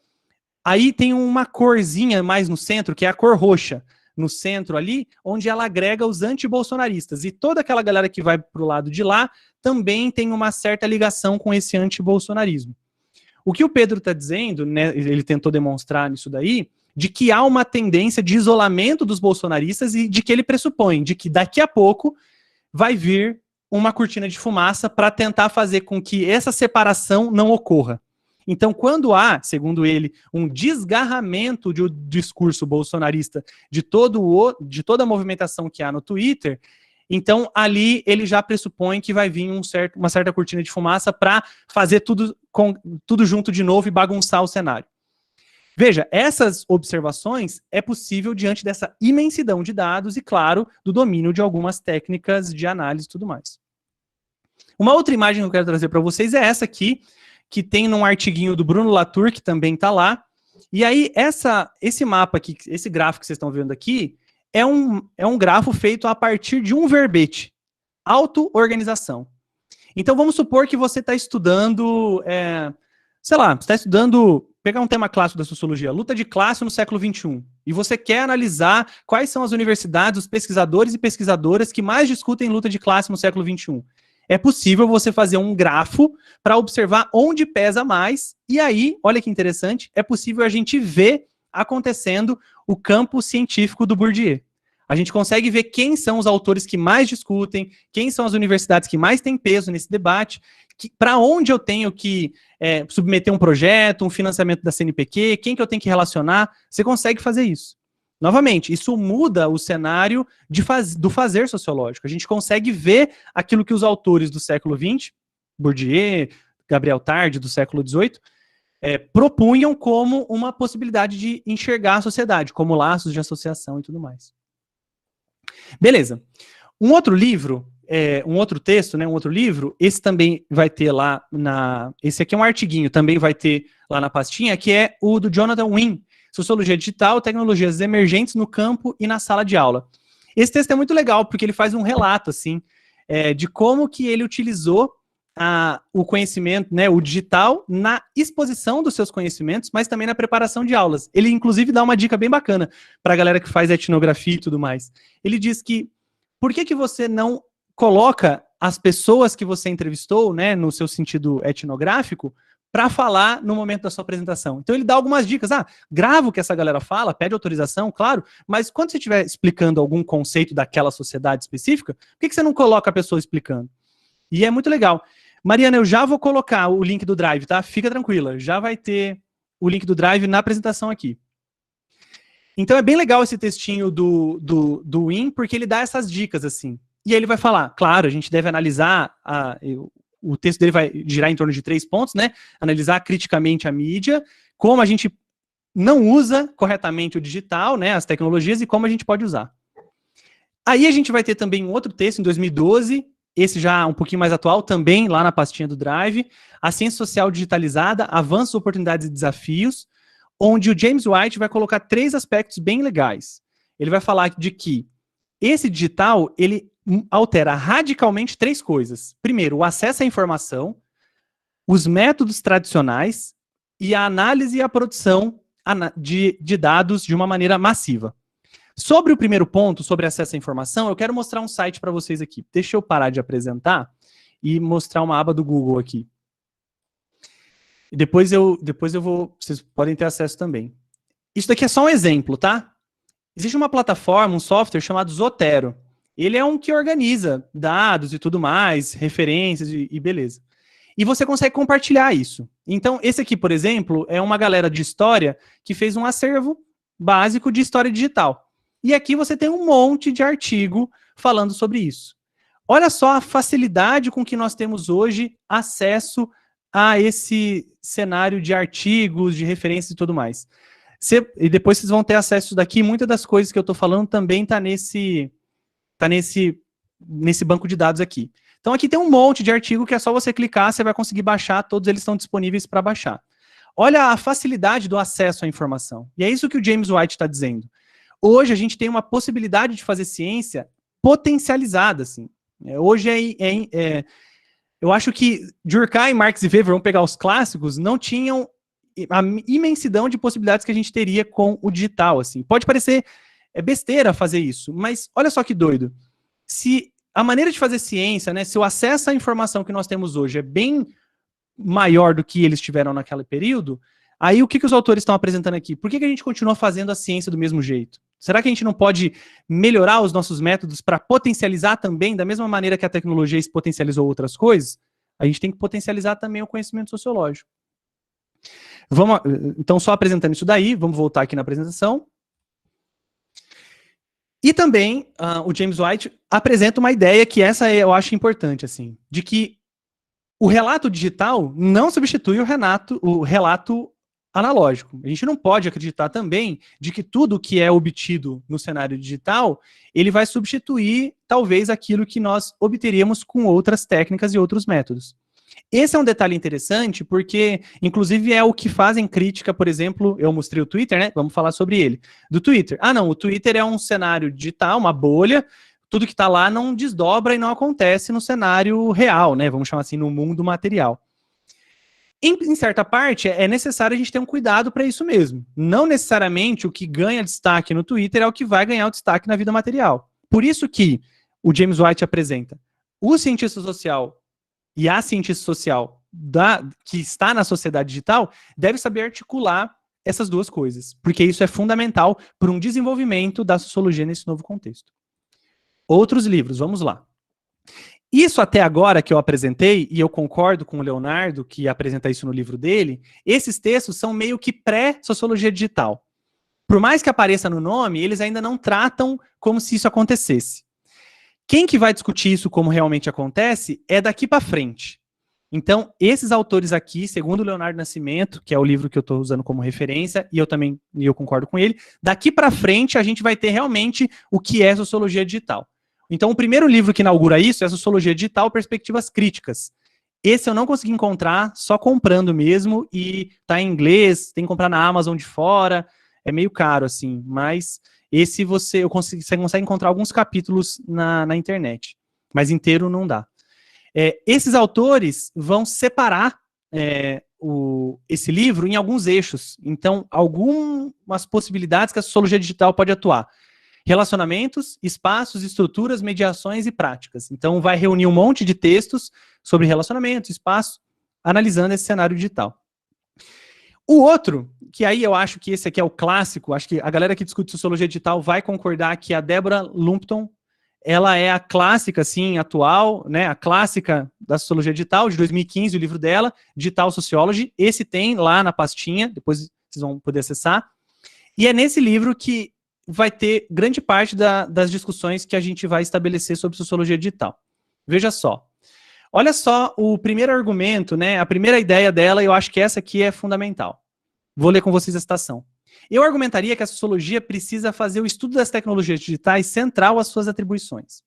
Aí tem uma corzinha mais no centro, que é a cor roxa, no centro ali, onde ela agrega os antibolsonaristas. E toda aquela galera que vai para o lado de lá também tem uma certa ligação com esse antibolsonarismo. O que o Pedro está dizendo, né, ele tentou demonstrar nisso daí, de que há uma tendência de isolamento dos bolsonaristas e de que ele pressupõe, de que daqui a pouco vai vir uma cortina de fumaça para tentar fazer com que essa separação não ocorra. Então, quando há, segundo ele, um desgarramento do discurso bolsonarista de toda a movimentação que há no Twitter, então ali ele já pressupõe que vai vir uma certa cortina de fumaça para fazer tudo junto de novo e bagunçar o cenário. Veja, essas observações é possível diante dessa imensidão de dados e, claro, do domínio de algumas técnicas de análise e tudo mais. Uma outra imagem que eu quero trazer para vocês é essa aqui, que tem num artiguinho do Bruno Latour, que também está lá. E aí, esse mapa aqui, esse gráfico que vocês estão vendo aqui, é um grafo feito a partir de um verbete, auto-organização. Então, vamos supor que você está estudando, sei lá, você está estudando, pegar um tema clássico da sociologia, luta de classe no século XXI, e você quer analisar quais são as universidades, os pesquisadores e pesquisadoras que mais discutem luta de classe no século XXI. É possível você fazer um grafo para observar onde pesa mais, e aí, olha que interessante, é possível a gente ver acontecendo o campo científico do Bourdieu. A gente consegue ver quem são os autores que mais discutem, quem são as universidades que mais têm peso nesse debate, para onde eu tenho que submeter um projeto, um financiamento da CNPq, quem que eu tenho que relacionar, você consegue fazer isso. Novamente, isso muda o cenário do fazer sociológico. A gente consegue ver aquilo que os autores do século XX, Bourdieu, Gabriel Tarde, do século XVIII, propunham como uma possibilidade de enxergar a sociedade, como laços de associação e tudo mais. Beleza. Um outro livro, um outro texto, né, um outro livro, esse também vai ter lá esse aqui é um artiguinho, também vai ter lá na pastinha, que é o do Jonathan Wynn, Sociologia Digital, Tecnologias Emergentes no Campo e na Sala de Aula. Esse texto é muito legal, porque ele faz um relato, assim, de como que ele utilizou o conhecimento, né, o digital, na exposição dos seus conhecimentos, mas também na preparação de aulas. Ele, inclusive, dá uma dica bem bacana para a galera que faz etnografia e tudo mais. Ele diz que, por que você não coloca as pessoas que você entrevistou, né, no seu sentido etnográfico, para falar no momento da sua apresentação? Então ele dá algumas dicas. Grava o que essa galera fala, pede autorização, claro, mas quando você estiver explicando algum conceito daquela sociedade específica, por que você não coloca a pessoa explicando? E é muito legal. Mariana, eu já vou colocar o link do Drive, tá? Fica tranquila, já vai ter o link do Drive na apresentação aqui. Então é bem legal esse textinho do Wynn, porque ele dá essas dicas, assim. E aí ele vai falar, claro, a gente deve analisar o texto dele vai girar em torno de 3 pontos, né? Analisar criticamente a mídia, como a gente não usa corretamente o digital, né? As tecnologias e como a gente pode usar. Aí a gente vai ter também um outro texto em 2012, esse já um pouquinho mais atual, também lá na pastinha do Drive, A Ciência Social Digitalizada, Avanços, Oportunidades e Desafios, onde o James White vai colocar 3 aspectos bem legais. Ele vai falar de que esse digital, ele altera radicalmente 3 coisas. Primeiro, o acesso à informação, os métodos tradicionais e a análise e a produção de dados de uma maneira massiva. Sobre o primeiro ponto, sobre acesso à informação, eu quero mostrar um site para vocês aqui. Deixa eu parar de apresentar e mostrar uma aba do Google aqui. E depois eu vou... Vocês podem ter acesso também. Isso daqui é só um exemplo, tá? Existe uma plataforma, um software chamado Zotero. Ele é um que organiza dados e tudo mais, referências e beleza. E você consegue compartilhar isso. Então, esse aqui, por exemplo, é uma galera de história que fez um acervo básico de história digital. E aqui você tem um monte de artigo falando sobre isso. Olha só a facilidade com que nós temos hoje acesso a esse cenário de artigos, de referências e tudo mais. E depois vocês vão ter acesso a isso daqui. Muitas das coisas que eu estou falando também está nesse banco de dados aqui. Então aqui tem um monte de artigo que é só você clicar, você vai conseguir baixar, todos eles estão disponíveis para baixar. Olha a facilidade do acesso à informação. E é isso que o James White está dizendo. Hoje a gente tem uma possibilidade de fazer ciência potencializada, assim. Hoje eu acho que Durkheim, Marx e Weber, vamos pegar os clássicos, não tinham a imensidão de possibilidades que a gente teria com o digital, assim. Pode parecer besteira fazer isso, mas olha só que doido. Se a maneira de fazer ciência, né, se o acesso à informação que nós temos hoje é bem maior do que eles tiveram naquele período, aí o que os autores estão apresentando aqui? Por que a gente continua fazendo a ciência do mesmo jeito? Será que a gente não pode melhorar os nossos métodos para potencializar também, da mesma maneira que a tecnologia potencializou outras coisas? A gente tem que potencializar também o conhecimento sociológico. Então, só apresentando isso daí, vamos voltar aqui na apresentação. E também, o James White apresenta uma ideia que essa eu acho importante, assim, de que o relato digital não substitui o relato analógico. A gente não pode acreditar também de que tudo que é obtido no cenário digital, ele vai substituir, talvez, aquilo que nós obteríamos com outras técnicas e outros métodos. Esse é um detalhe interessante, porque, inclusive, é o que fazem crítica, por exemplo, eu mostrei o Twitter, né? Vamos falar sobre ele. Do Twitter. Ah, não, o Twitter é um cenário digital, uma bolha, tudo que está lá não desdobra e não acontece no cenário real, né? Vamos chamar assim, no mundo material. Em certa parte, é necessário a gente ter um cuidado para isso mesmo. Não necessariamente o que ganha destaque no Twitter é o que vai ganhar o destaque na vida material. Por isso que o James White apresenta o cientista social e a cientista social que está na sociedade digital deve saber articular essas duas coisas, porque isso é fundamental para um desenvolvimento da sociologia nesse novo contexto. Outros livros, vamos lá. Isso até agora que eu apresentei, e eu concordo com o Leonardo, que apresenta isso no livro dele, esses textos são meio que pré-sociologia digital. Por mais que apareça no nome, eles ainda não tratam como se isso acontecesse. Quem que vai discutir isso como realmente acontece é daqui para frente. Então, esses autores aqui, segundo o Leonardo Nascimento, que é o livro que eu estou usando como referência, e eu concordo com ele, daqui para frente a gente vai ter realmente o que é sociologia digital. Então, o primeiro livro que inaugura isso é Sociologia Digital, Perspectivas Críticas. Esse eu não consegui encontrar, só comprando mesmo, e tá em inglês, tem que comprar na Amazon de fora, é meio caro, assim, mas esse você consegue encontrar alguns capítulos na internet, mas inteiro não dá. Esses autores vão separar esse livro em alguns eixos. Então, algumas possibilidades que a sociologia digital pode atuar. Relacionamentos, espaços, estruturas, mediações e práticas. Então, vai reunir um monte de textos sobre relacionamentos, espaço, analisando esse cenário digital. O outro, que aí eu acho que esse aqui é o clássico, acho que a galera que discute sociologia digital vai concordar que a Deborah Lumpton, ela é a clássica, assim, atual, né, a clássica da sociologia digital, de 2015, o livro dela, Digital Sociology. Esse tem lá na pastinha, depois vocês vão poder acessar. E é nesse livro que vai ter grande parte das discussões que a gente vai estabelecer sobre sociologia digital. Veja só. Olha só o primeiro argumento, né? A primeira ideia dela, eu acho que essa aqui é fundamental. Vou ler com vocês a citação. Eu argumentaria que a sociologia precisa fazer o estudo das tecnologias digitais central às suas atribuições.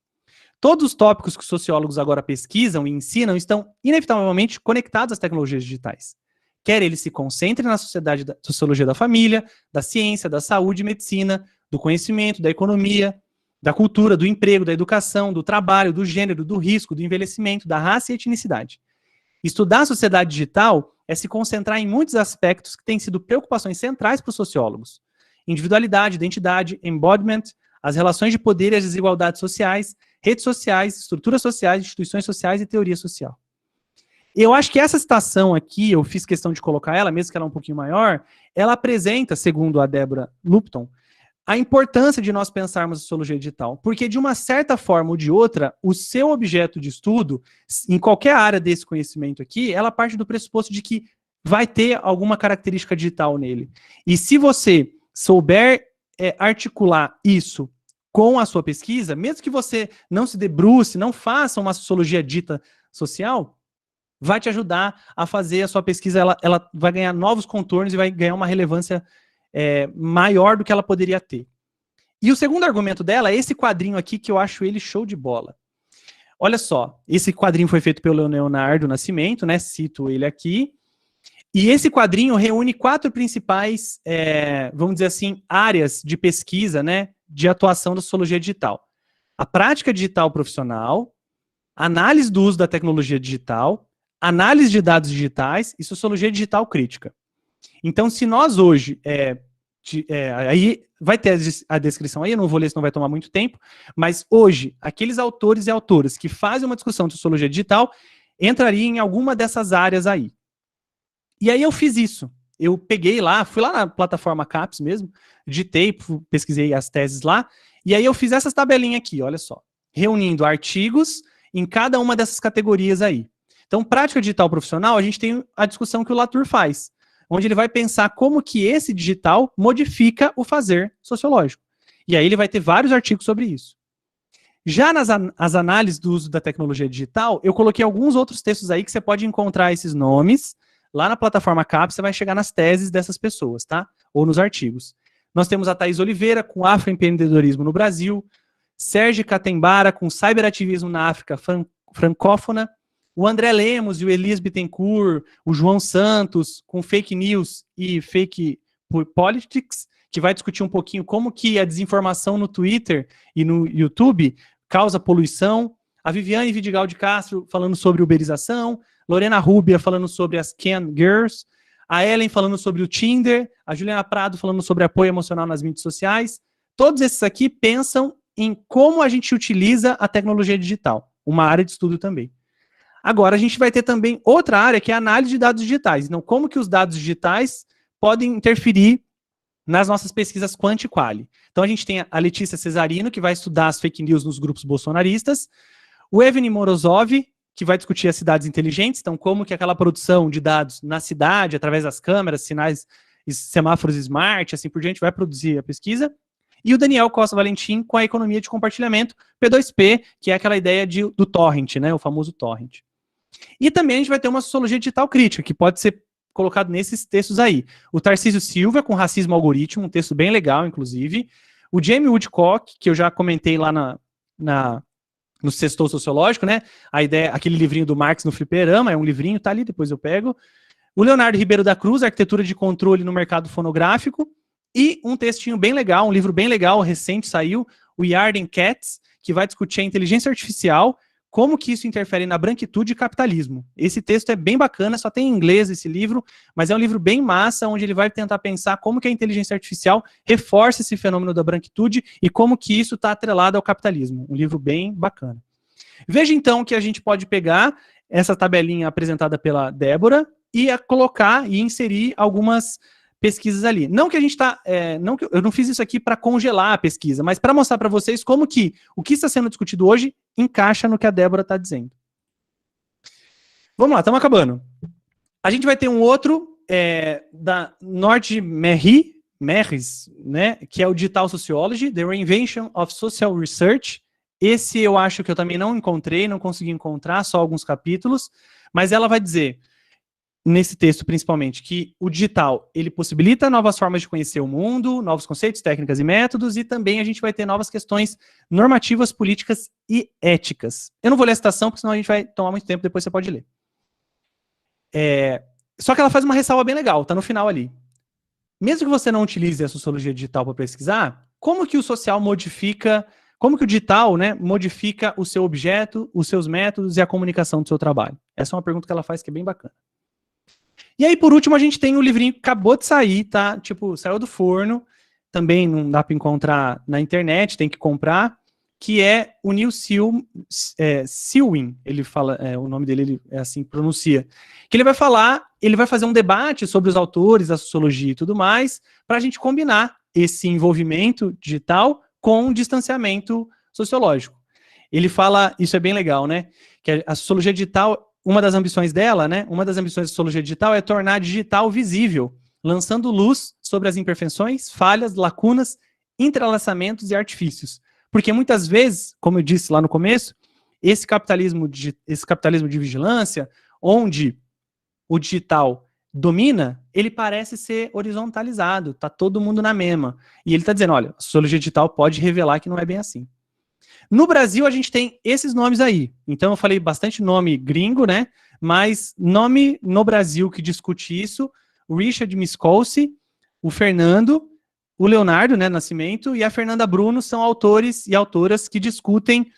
Todos os tópicos que os sociólogos agora pesquisam e ensinam estão inevitavelmente conectados às tecnologias digitais. Quer eles se concentrem na sociologia da família, da ciência, da saúde e medicina, do conhecimento, da economia, da cultura, do emprego, da educação, do trabalho, do gênero, do risco, do envelhecimento, da raça e etnicidade. Estudar a sociedade digital é se concentrar em muitos aspectos que têm sido preocupações centrais para os sociólogos. Individualidade, identidade, embodiment, as relações de poder e as desigualdades sociais, redes sociais, estruturas sociais, instituições sociais e teoria social. Eu acho que essa citação aqui, eu fiz questão de colocar ela, mesmo que ela é um pouquinho maior, ela apresenta, segundo a Deborah Lumpton, a importância de nós pensarmos a sociologia digital, porque de uma certa forma ou de outra, o seu objeto de estudo, em qualquer área desse conhecimento aqui, ela parte do pressuposto de que vai ter alguma característica digital nele. E se você souber articular isso com a sua pesquisa, mesmo que você não se debruce, não faça uma sociologia dita social, vai te ajudar a fazer a sua pesquisa, ela vai ganhar novos contornos e vai ganhar uma relevância maior do que ela poderia ter. E o segundo argumento dela é esse quadrinho aqui, que eu acho ele show de bola. Olha só, esse quadrinho foi feito pelo Leonardo Nascimento, né, cito ele aqui, e esse quadrinho reúne 4 principais, vamos dizer assim, áreas de pesquisa, né, de atuação da sociologia digital. A prática digital profissional, análise do uso da tecnologia digital, análise de dados digitais e sociologia digital crítica. Então, se nós hoje, aí vai ter a descrição aí, eu não vou ler, senão vai tomar muito tempo, mas hoje, aqueles autores e autoras que fazem uma discussão de sociologia digital entrariam em alguma dessas áreas aí. E aí eu fiz isso. eu peguei lá, fui lá na plataforma CAPES mesmo, digitei, pesquisei as teses lá, e aí eu fiz essas tabelinhas aqui, olha só, reunindo artigos em cada uma dessas categorias aí. Então, prática digital profissional, a gente tem a discussão que o Latour faz, onde ele vai pensar como que esse digital modifica o fazer sociológico. E aí ele vai ter vários artigos sobre isso. Já nas análises do uso da tecnologia digital, eu coloquei alguns outros textos aí que você pode encontrar esses nomes. Lá na plataforma CAPES, você vai chegar nas teses dessas pessoas, tá? Ou nos artigos. Nós temos a Thaís Oliveira, com afroempreendedorismo no Brasil, Sérgio Catembara, com cyberativismo na África francófona, o André Lemos e o Elias Bittencourt, o João Santos, com fake news e fake politics, que vai discutir um pouquinho como que a desinformação no Twitter e no YouTube causa poluição, a Viviane Vidigal de Castro falando sobre uberização, Lorena Rubia falando sobre as Can Girls, a Ellen falando sobre o Tinder, a Juliana Prado falando sobre apoio emocional nas mídias sociais. Todos esses aqui pensam em como a gente utiliza a tecnologia digital, uma área de estudo também. Agora, a gente vai ter também outra área, que é a análise de dados digitais. Então, como que os dados digitais podem interferir nas nossas pesquisas quant e quali. Então, a gente tem a Letícia Cesarino, que vai estudar as fake news nos grupos bolsonaristas, o Evgeny Morozov, que vai discutir as cidades inteligentes, então como que aquela produção de dados na cidade, através das câmeras, sinais, semáforos smart, assim por diante, vai produzir a pesquisa, e o Daniel Costa Valentim com a economia de compartilhamento, P2P, que é aquela ideia do torrent, né, o famoso torrent. E também a gente vai ter uma sociologia digital crítica, que pode ser colocado nesses textos aí. O Tarcísio Silva, com Racismo Algoritmo, um texto bem legal, inclusive. O Jamie Woodcock, que eu já comentei lá no Sextou Sociológico, né? A ideia, aquele livrinho do Marx no Fliperama, é um livrinho, tá ali, depois eu pego. O Leonardo Ribeiro da Cruz, Arquitetura de Controle no Mercado Fonográfico. E um textinho bem legal, um livro bem legal, recente, saiu, o Yarden Katz, que vai discutir a inteligência artificial, como que isso interfere na branquitude e capitalismo. Esse texto é bem bacana, só tem em inglês esse livro, mas é um livro bem massa, onde ele vai tentar pensar como que a inteligência artificial reforça esse fenômeno da branquitude e como que isso está atrelado ao capitalismo. Um livro bem bacana. Veja então que a gente pode pegar essa tabelinha apresentada pela Débora e colocar e inserir algumas pesquisas ali. Não que a gente está... eu não fiz isso aqui para congelar a pesquisa, mas para mostrar para vocês como que o que está sendo discutido hoje encaixa no que a Débora está dizendo. Vamos lá, estamos acabando. A gente vai ter um outro da Nord Merris, né, que é o Digital Sociology, The Reinvention of Social Research. Esse eu acho que eu também não encontrei, não consegui encontrar, só alguns capítulos, mas ela vai dizer, nesse texto principalmente, que o digital, ele possibilita novas formas de conhecer o mundo, novos conceitos, técnicas e métodos, e também a gente vai ter novas questões normativas, políticas e éticas. Eu não vou ler a citação, porque senão a gente vai tomar muito tempo, depois você pode ler. Só que ela faz uma ressalva bem legal, tá no final ali. Mesmo que você não utilize a sociologia digital para pesquisar, como que o social modifica, como que o digital, né, modifica o seu objeto, os seus métodos e a comunicação do seu trabalho? Essa é uma pergunta que ela faz que é bem bacana. E aí, por último, a gente tem o livrinho que acabou de sair, tá? Tipo, saiu do forno, também não dá para encontrar na internet, tem que comprar, que é o Neil Selwyn, ele fala, o nome dele ele é assim que pronuncia, que ele vai falar, ele vai fazer um debate sobre os autores da sociologia e tudo mais, para a gente combinar esse envolvimento digital com um distanciamento sociológico. Ele fala, isso é bem legal, né? Que a sociologia digital, uma das ambições dela, né? Uma das ambições da sociologia digital é tornar digital visível, lançando luz sobre as imperfeições, falhas, lacunas, entrelaçamentos e artifícios. Porque muitas vezes, como eu disse lá no começo, esse capitalismo de vigilância, onde o digital domina, ele parece ser horizontalizado, tá todo mundo na mesma. E ele está dizendo, olha, a sociologia digital pode revelar que não é bem assim. No Brasil, a gente tem esses nomes aí. Então, eu falei bastante nome gringo, né? Mas nome no Brasil que discute isso, o Richard Miskolci, o Fernando, o Leonardo, né, Nascimento, e a Fernanda Bruno são autores e autoras que discutem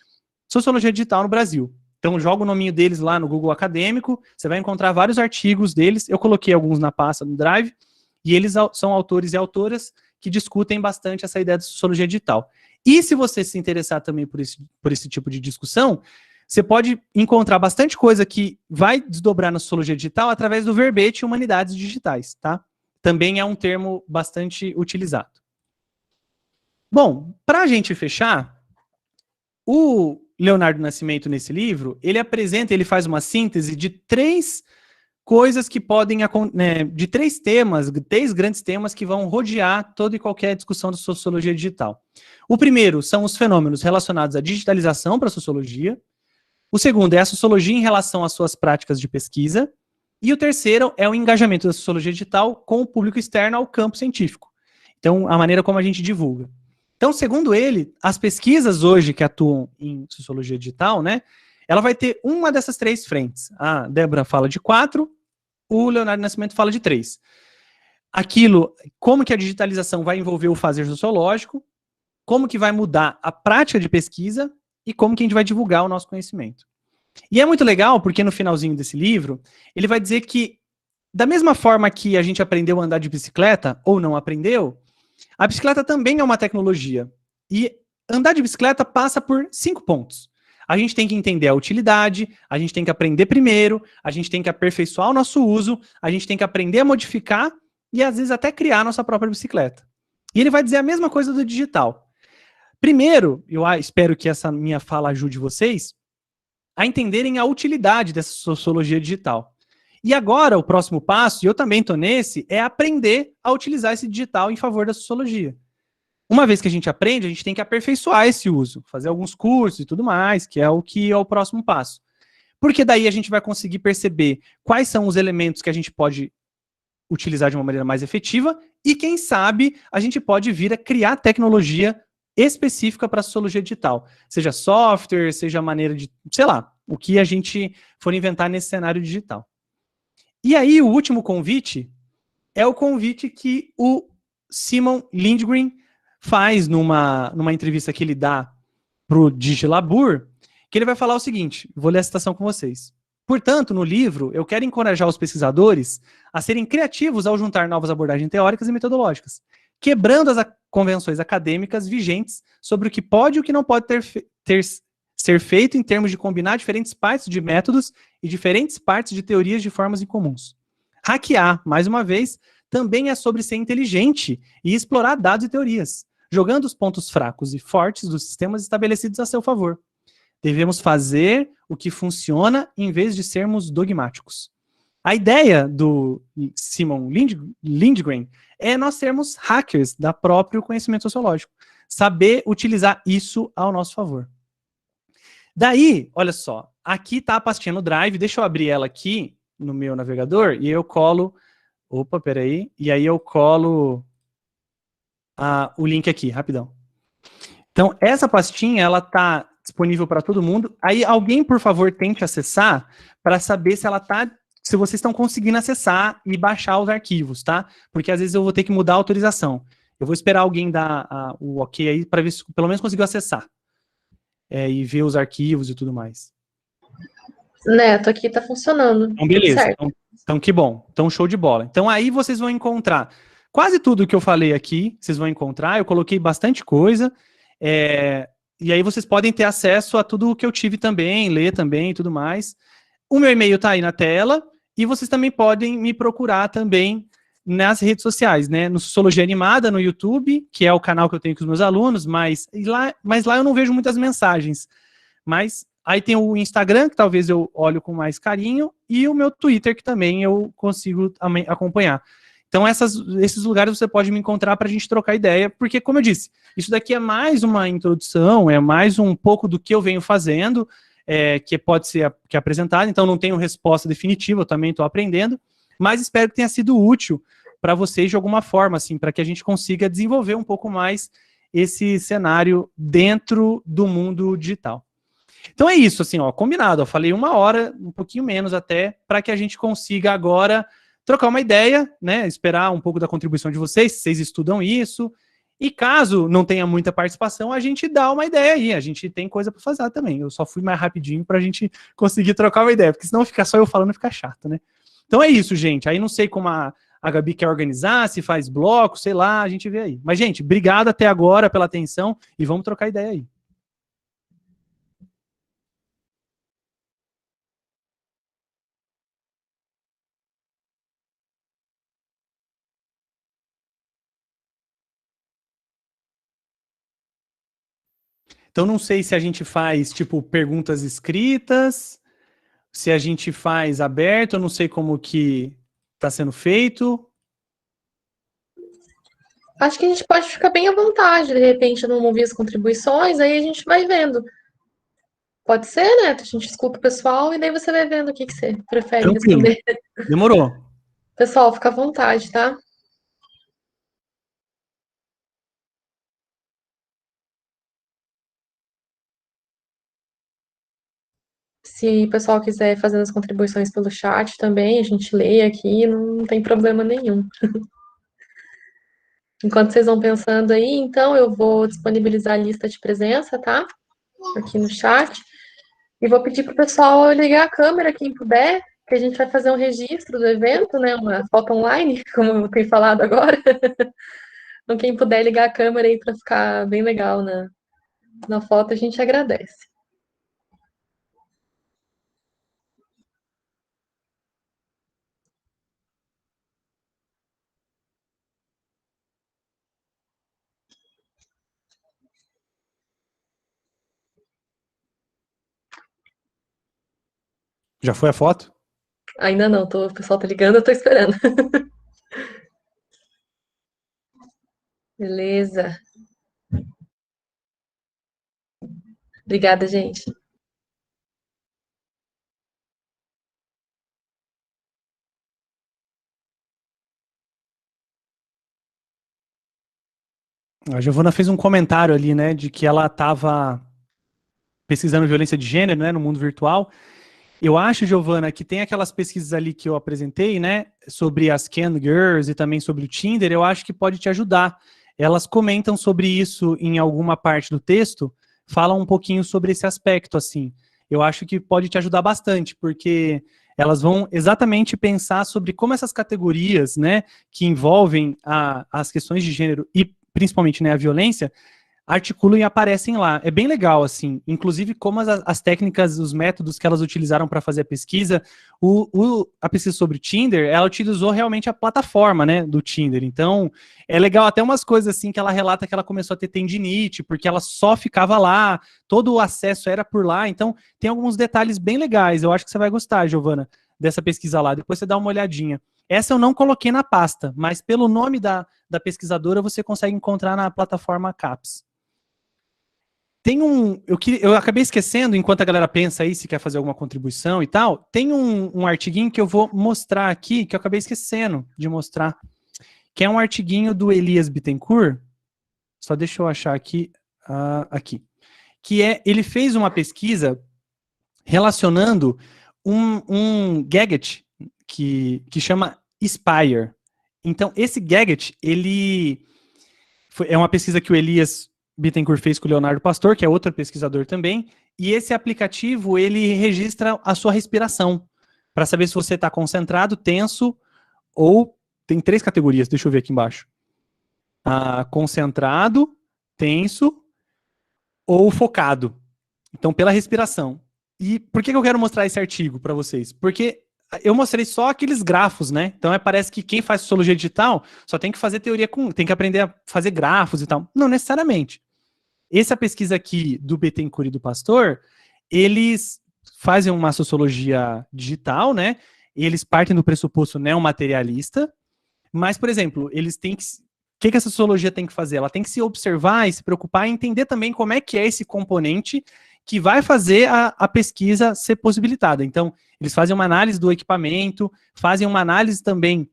sociologia digital no Brasil. Então, joga o nominho deles lá no Google Acadêmico, você vai encontrar vários artigos deles, eu coloquei alguns na pasta no Drive, e eles são autores e autoras que discutem bastante essa ideia de sociologia digital. E se você se interessar também por esse tipo de discussão, você pode encontrar bastante coisa que vai desdobrar na sociologia digital através do verbete Humanidades Digitais, tá? também é um termo bastante utilizado. Bom, para a gente fechar, o Leonardo Nascimento, nesse livro, ele faz uma síntese de 3 coisas que podem, né, de 3 temas, 3 grandes temas que vão rodear toda e qualquer discussão da sociologia digital. O primeiro são os fenômenos relacionados à digitalização para a sociologia. O segundo é a sociologia em relação às suas práticas de pesquisa. E o terceiro é o engajamento da sociologia digital com o público externo ao campo científico. Então, a maneira como a gente divulga. Então, segundo ele, as pesquisas hoje que atuam em sociologia digital, né, ela vai ter uma dessas 3 frentes. A Débora fala de 4, o Leonardo Nascimento fala de 3. Aquilo, como que a digitalização vai envolver o fazer sociológico, como que vai mudar a prática de pesquisa e como que a gente vai divulgar o nosso conhecimento. E é muito legal porque no finalzinho desse livro, ele vai dizer que da mesma forma que a gente aprendeu a andar de bicicleta, ou não aprendeu, a bicicleta também é uma tecnologia. E andar de bicicleta passa por 5 pontos. A gente tem que entender a utilidade, a gente tem que aprender primeiro, a gente tem que aperfeiçoar o nosso uso, a gente tem que aprender a modificar e às vezes até criar a nossa própria bicicleta. E ele vai dizer a mesma coisa do digital. Primeiro, eu espero que essa minha fala ajude vocês a entenderem a utilidade dessa sociologia digital. E agora, o próximo passo, e eu também estou nesse, é aprender a utilizar esse digital em favor da sociologia. Uma vez que a gente aprende, a gente tem que aperfeiçoar esse uso, fazer alguns cursos e tudo mais, que é o próximo passo. Porque daí a gente vai conseguir perceber quais são os elementos que a gente pode utilizar de uma maneira mais efetiva e, quem sabe, a gente pode vir a criar tecnologia específica para a sociologia digital. Seja software, seja maneira de, sei lá, o que a gente for inventar nesse cenário digital. E aí, o último convite é o convite que o Simon Lindgren faz numa entrevista que ele dá para o Digilabur, que ele vai falar o seguinte, vou ler a citação com vocês. Portanto, no livro, eu quero encorajar os pesquisadores a serem criativos ao juntar novas abordagens teóricas e metodológicas, quebrando as convenções acadêmicas vigentes sobre o que pode e o que não pode ser feito em termos de combinar diferentes partes de métodos e diferentes partes de teorias de formas incomuns. Hackear, mais uma vez, também é sobre ser inteligente e explorar dados e teorias, jogando os pontos fracos e fortes dos sistemas estabelecidos a seu favor. Devemos fazer o que funciona em vez de sermos dogmáticos. A ideia do Simon Lindgren é nós sermos hackers da próprio conhecimento sociológico. Saber utilizar isso ao nosso favor. Daí, olha só, aqui está a pastinha no Drive, deixa eu abrir ela aqui no meu navegador e eu colo, opa, peraí, e aí eu colo o link aqui, rapidão. Então, essa pastinha, ela está disponível para todo mundo. Aí, alguém, por favor, tente acessar para saber se ela tá, se vocês estão conseguindo acessar e baixar os arquivos, tá? Porque às vezes eu vou ter que mudar a autorização. Eu vou esperar alguém dar o ok aí para ver se pelo menos conseguiu acessar. E ver os arquivos e tudo mais. Neto, aqui tá funcionando. Então, beleza. Certo. Então, que bom. Então, show de bola. Então, aí vocês vão encontrar quase tudo que eu falei aqui, vocês vão encontrar. Eu coloquei bastante coisa. E aí vocês podem ter acesso a tudo o que eu tive também, ler também e tudo mais. O meu e-mail tá aí na tela. E vocês também podem me procurar também nas redes sociais, né? No Sociologia Animada, no YouTube, que é o canal que eu tenho com os meus alunos, mas lá eu não vejo muitas mensagens. Mas aí tem o Instagram, que talvez eu olho com mais carinho, e o meu Twitter, que também eu consigo acompanhar. Então, esses lugares você pode me encontrar para a gente trocar ideia, porque, como eu disse, isso daqui é mais uma introdução, é mais um pouco do que eu venho fazendo, que pode ser apresentado, então não tenho resposta definitiva, eu também estou aprendendo, mas espero que tenha sido útil para vocês de alguma forma, assim, para que a gente consiga desenvolver um pouco mais esse cenário dentro do mundo digital. Então é isso, assim, ó, combinado. Eu falei 1 hora, um pouquinho menos até, para que a gente consiga agora trocar uma ideia, né? Esperar um pouco da contribuição de vocês, se vocês estudam isso. E caso não tenha muita participação, a gente dá uma ideia aí. A gente tem coisa para fazer também. Eu só fui mais rapidinho para a gente conseguir trocar uma ideia, porque senão ficar só eu falando fica chato, né? Então é isso, gente. Aí não sei como a Gabi quer organizar, se faz bloco, sei lá, a gente vê aí. Mas, gente, obrigado até agora pela atenção e vamos trocar ideia aí. Então, não sei se a gente faz, tipo, perguntas escritas, se a gente faz aberto, eu não sei como que está sendo feito. Acho que a gente pode ficar bem à vontade, de repente, não ouvir as contribuições, aí a gente vai vendo. Pode ser, né? A gente escuta o pessoal e daí você vai vendo o que você prefere Tranquilo. responder. Demorou. Pessoal, fica à vontade, tá? Se o pessoal quiser fazer as contribuições pelo chat também, a gente lê aqui, não tem problema nenhum. Enquanto vocês vão pensando aí, então eu vou disponibilizar a lista de presença, tá? Aqui no chat. E vou pedir para o pessoal ligar a câmera, quem puder, que a gente vai fazer um registro do evento, né? Uma foto online, como eu tenho falado agora. Então, quem puder ligar a câmera aí para ficar bem legal na foto, a gente agradece. Já foi a foto? Ainda não, o pessoal tá ligando, eu tô esperando. Beleza. Obrigada, gente. A Giovana fez um comentário ali, né, de que ela estava pesquisando violência de gênero, né, no mundo virtual. Eu acho, Giovana, que tem aquelas pesquisas ali que eu apresentei, né, sobre as Can Girls e também sobre o Tinder, eu acho que pode te ajudar. Elas comentam sobre isso em alguma parte do texto, falam um pouquinho sobre esse aspecto, assim. Eu acho que pode te ajudar bastante, porque elas vão exatamente pensar sobre como essas categorias, né, que envolvem as questões de gênero e principalmente, né, a violência, articulam e aparecem lá. É bem legal, assim. Inclusive, como as técnicas, os métodos que elas utilizaram para fazer a pesquisa, a pesquisa sobre o Tinder, ela utilizou realmente a plataforma, né, do Tinder. Então, é legal até umas coisas, assim, que ela relata que ela começou a ter tendinite, porque ela só ficava lá, todo o acesso era por lá. Então, tem alguns detalhes bem legais. Eu acho que você vai gostar, Giovana, dessa pesquisa lá. Depois você dá uma olhadinha. Essa eu não coloquei na pasta, mas pelo nome da pesquisadora você consegue encontrar na plataforma CAPS. Tem eu acabei esquecendo, enquanto a galera pensa aí se quer fazer alguma contribuição e tal, tem um artiguinho que eu vou mostrar aqui, que eu acabei esquecendo de mostrar, que é um artiguinho do Elias Bittencourt, só deixa eu achar aqui, aqui, ele fez uma pesquisa relacionando um gadget que chama Spire. Então, esse gadget, é uma pesquisa que o Elias Bittencourt fez com o Leonardo Pastor, que é outro pesquisador também, e esse aplicativo, ele registra a sua respiração, para saber se você está concentrado, tenso, ou tem 3 categorias, deixa eu ver aqui embaixo. Concentrado, tenso ou focado. Então, pela respiração. E por que eu quero mostrar esse artigo para vocês? Porque eu mostrei só aqueles grafos, né? Então parece que quem faz sociologia digital só tem que fazer teoria tem que aprender a fazer grafos e tal. Não necessariamente. Essa pesquisa aqui do Bittencourt e do Pastor, eles fazem uma sociologia digital, né? Eles partem do pressuposto neomaterialista, mas, por exemplo, eles têm que... O que essa sociologia tem que fazer? Ela tem que se observar e se preocupar e entender também como é que é esse componente que vai fazer a pesquisa ser possibilitada. Então, eles fazem uma análise do equipamento, fazem uma análise também,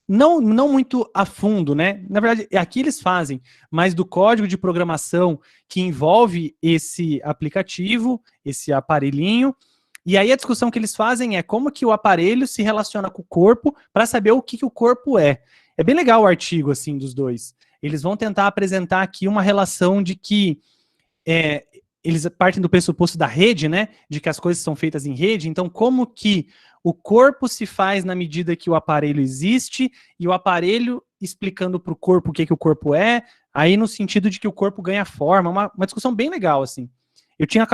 não muito a fundo, né? Na verdade, aqui eles fazem, mas do código de programação que envolve esse aplicativo, esse aparelhinho, e aí a discussão que eles fazem é como que o aparelho se relaciona com o corpo para saber o que o corpo é. É bem legal o artigo, assim, dos dois. Eles vão tentar apresentar aqui uma relação de que eles partem do pressuposto da rede, né? De que as coisas são feitas em rede. Então, como que o corpo se faz na medida que o aparelho existe e o aparelho explicando para o corpo o que o corpo é, aí no sentido de que o corpo ganha forma. Uma discussão bem legal, assim. Eu tinha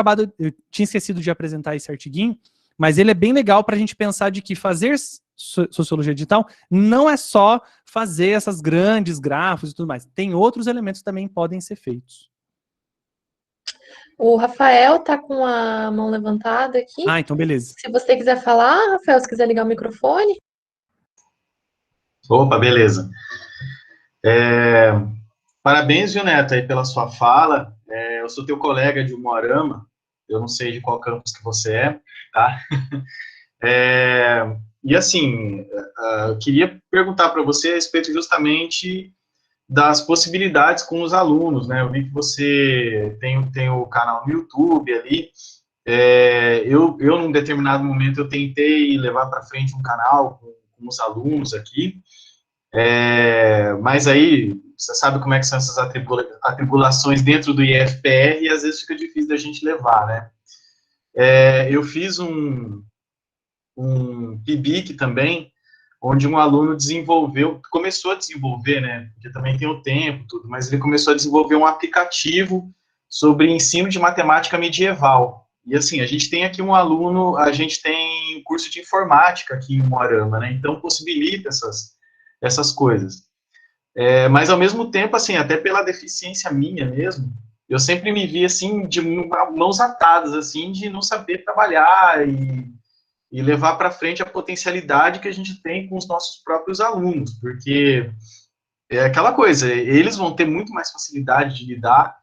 esquecido de apresentar esse artiguinho, mas ele é bem legal para a gente pensar de que fazer sociologia digital não é só fazer essas grandes grafos e tudo mais. Tem outros elementos que também podem ser feitos. O Rafael tá com a mão levantada aqui. Ah, então beleza. Se você quiser falar, Rafael, se quiser ligar o microfone. Opa, beleza. Parabéns, viu, Neto, aí pela sua fala. Eu sou teu colega de Umuarama, eu não sei de qual campus que você é, tá? E assim, eu queria perguntar para você a respeito justamente das possibilidades com os alunos, né? Eu vi que você tem o canal no YouTube ali. Num determinado momento, eu tentei levar para frente um canal com os alunos aqui, mas aí, você sabe como é que são essas atribulações dentro do IFPR e às vezes fica difícil da gente levar, né? Eu fiz um PIBIC também, onde um aluno começou a desenvolver, né, porque também tem o tempo, tudo, mas ele começou a desenvolver um aplicativo sobre ensino de matemática medieval. E assim, a gente tem aqui um aluno, a gente tem curso de informática aqui em Umuarama, né, então possibilita essas coisas. Mas ao mesmo tempo, assim, até pela deficiência minha mesmo, eu sempre me vi, assim, de mãos atadas, assim, de não saber trabalhar e levar para frente a potencialidade que a gente tem com os nossos próprios alunos, porque é aquela coisa, eles vão ter muito mais facilidade de lidar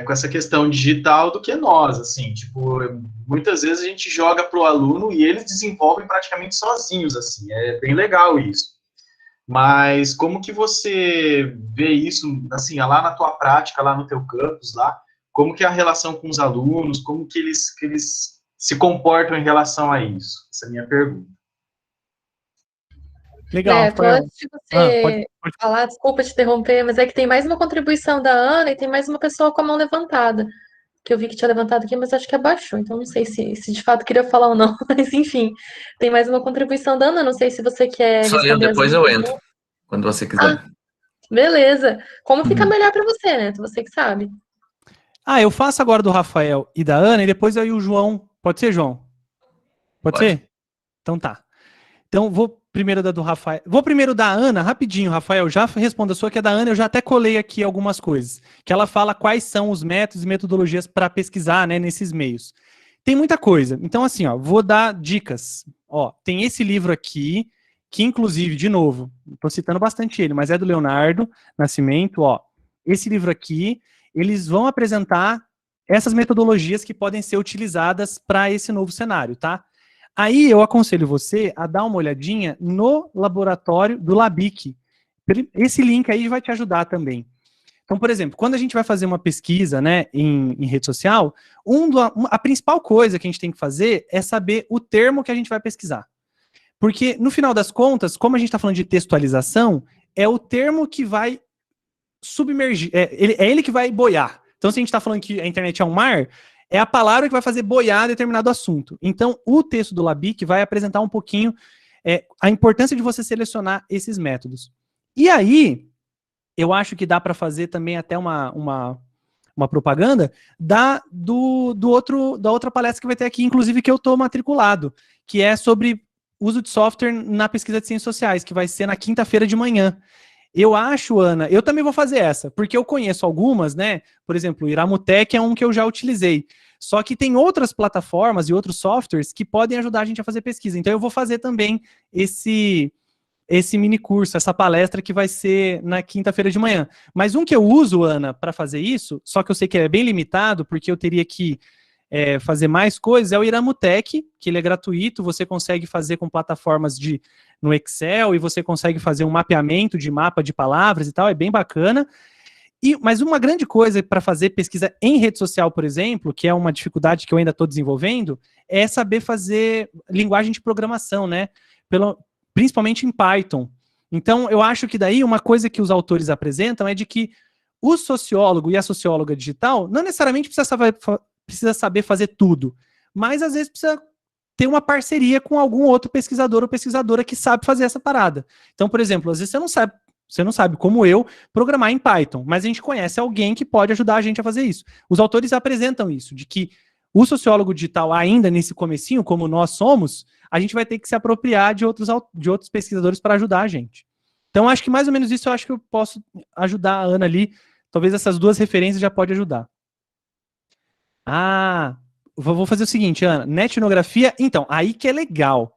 com essa questão digital do que nós, assim, tipo, muitas vezes a gente joga para o aluno e eles desenvolvem praticamente sozinhos, assim, é bem legal isso. Mas como que você vê isso, assim, lá na tua prática, lá no teu campus, lá, como que é a relação com os alunos, como que eles se comportam em relação a isso? Essa é a minha pergunta. Legal, Neto, Rafael. antes de você Pode. falar, desculpa te interromper, mas é que tem mais uma contribuição da Ana e tem mais uma pessoa com a mão levantada, que eu vi que tinha levantado aqui, mas acho que abaixou, então não sei se de fato queria falar ou não, mas enfim, tem mais uma contribuição da Ana, não sei se você quer Só eu, responder as depois duas eu entro, perguntas. quando você Ah, quiser. beleza. Como fica Uhum. melhor para você, Neto? Você que sabe. Eu faço agora do Rafael e da Ana, e depois eu e o João. Pode ser, João? Pode ser? Então tá. Então, vou primeiro da do Rafael. Vou primeiro da Ana, rapidinho, Rafael. Já respondo a sua, que é da Ana, eu já até colei aqui algumas coisas. Que ela fala quais são os métodos e metodologias para pesquisar, né, nesses meios. Tem muita coisa. Então, assim, ó, vou dar dicas. Ó, tem esse livro aqui, que inclusive, de novo, estou citando bastante ele, mas é do Leonardo Nascimento, ó. Esse livro aqui, eles vão apresentar essas metodologias que podem ser utilizadas para esse novo cenário, tá? Aí eu aconselho você a dar uma olhadinha no laboratório do LABIC. Esse link aí vai te ajudar também. Então, por exemplo, quando a gente vai fazer uma pesquisa, né, em rede social, a principal coisa que a gente tem que fazer é saber o termo que a gente vai pesquisar. Porque, no final das contas, como a gente está falando de textualização, é o termo que vai submergir, é ele que vai boiar. Então, se a gente está falando que a internet é um mar, é a palavra que vai fazer boiar determinado assunto. Então, o texto do LABIC vai apresentar um pouquinho a importância de você selecionar esses métodos. E aí, eu acho que dá para fazer também até uma propaganda da outra palestra que vai ter aqui, inclusive que eu estou matriculado, que é sobre uso de software na pesquisa de ciências sociais, que vai ser na quinta-feira de manhã. Eu acho, Ana, eu também vou fazer essa, porque eu conheço algumas, né? Por exemplo, o Iramutec é um que eu já utilizei. Só que tem outras plataformas e outros softwares que podem ajudar a gente a fazer pesquisa. Então eu vou fazer também esse mini curso, essa palestra que vai ser na quinta-feira de manhã. Mas um que eu uso, Ana, para fazer isso, só que eu sei que é bem limitado, porque eu teria que fazer mais coisas, é o Iramutec, que ele é gratuito, você consegue fazer com plataformas no Excel, e você consegue fazer um mapeamento de mapa de palavras e tal, é bem bacana. Mas uma grande coisa para fazer pesquisa em rede social, por exemplo, que é uma dificuldade que eu ainda estou desenvolvendo, é saber fazer linguagem de programação, né? Principalmente em Python. Então, eu acho que daí uma coisa que os autores apresentam é de que o sociólogo e a socióloga digital não necessariamente precisa saber fazer tudo, mas às vezes precisa ter uma parceria com algum outro pesquisador ou pesquisadora que sabe fazer essa parada. Então, por exemplo, às vezes você não sabe, como eu, programar em Python, mas a gente conhece alguém que pode ajudar a gente a fazer isso. Os autores apresentam isso, de que o sociólogo digital, ainda nesse comecinho, como nós somos, a gente vai ter que se apropriar de outros pesquisadores para ajudar a gente. Então, acho que mais ou menos isso eu acho que eu posso ajudar a Ana ali. Talvez essas duas referências já pode ajudar. Ah, vou fazer o seguinte, Ana. Netnografia, então, aí que é legal.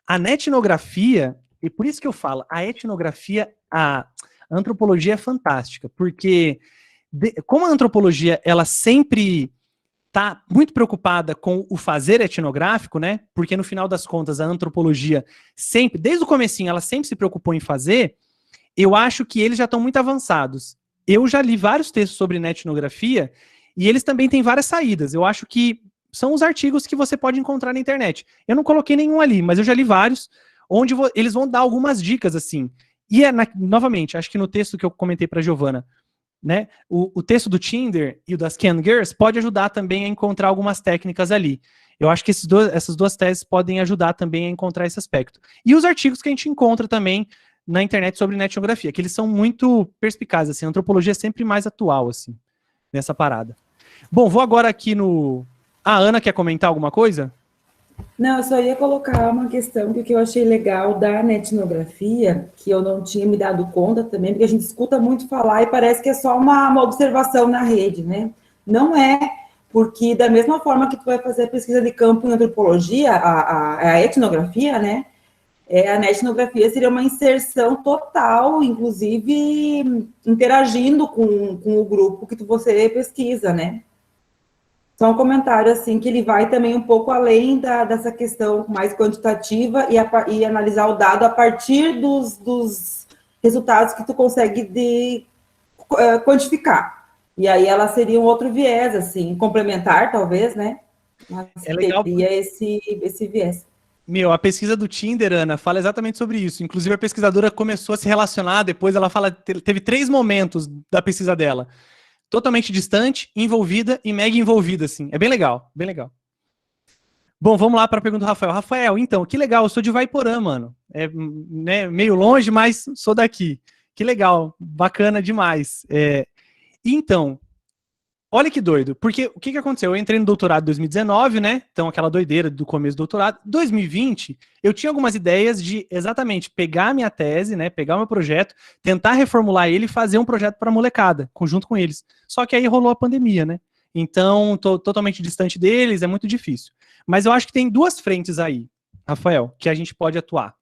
A netnografia, e por isso que eu falo, a etnografia, a antropologia é fantástica, porque como a antropologia, ela sempre está muito preocupada com o fazer etnográfico, né? Porque no final das contas, a antropologia sempre, desde o comecinho, ela sempre se preocupou em fazer. Eu acho que eles já estão muito avançados. Eu já li vários textos sobre etnografia e eles também têm várias saídas. Eu acho que são os artigos que você pode encontrar na internet. Eu não coloquei nenhum ali, mas eu já li vários, onde eles vão dar algumas dicas, assim. E, novamente, acho que no texto que eu comentei para a Giovana, né, o texto do Tinder e o das Scan Girls pode ajudar também a encontrar algumas técnicas ali. Eu acho que essas duas teses podem ajudar também a encontrar esse aspecto. E os artigos que a gente encontra também na internet sobre etnografia, que eles são muito perspicazes, assim, a antropologia é sempre mais atual, assim, nessa parada. Bom, vou agora aqui no... A Ana quer comentar alguma coisa? Não, eu só ia colocar uma questão que eu achei legal da etnografia, que eu não tinha me dado conta também, porque a gente escuta muito falar e parece que é só uma observação na rede, né? Não é, porque da mesma forma que tu vai fazer a pesquisa de campo em antropologia, a etnografia, né? A etnografia seria uma inserção total, inclusive interagindo com o grupo que você pesquisa, né? Só um comentário, assim, que ele vai também um pouco além dessa questão mais quantitativa e analisar o dado a partir dos resultados que tu consegue quantificar. E aí ela seria um outro viés, assim, complementar, talvez, né? Mas é legal, teria esse viés. Meu, a pesquisa do Tinder, Ana, fala exatamente sobre isso. Inclusive, a pesquisadora começou a se relacionar, depois ela fala, teve 3 momentos da pesquisa dela. Totalmente distante, envolvida e mega envolvida, assim. É bem legal, bem legal. Bom, vamos lá para a pergunta do Rafael. Rafael, então, que legal, eu sou de Vaiporã, mano. É, né, meio longe, mas sou daqui. Que legal, bacana demais. Então, olha que doido, porque o que aconteceu? Eu entrei no doutorado em 2019, né? Então, aquela doideira do começo do doutorado. 2020, eu tinha algumas ideias de exatamente pegar a minha tese, né? Pegar o meu projeto, tentar reformular ele e fazer um projeto para a molecada, junto com eles. Só que aí rolou a pandemia, né? Então, tô totalmente distante deles, é muito difícil. Mas eu acho que tem 2 frentes aí, Rafael, que a gente pode atuar.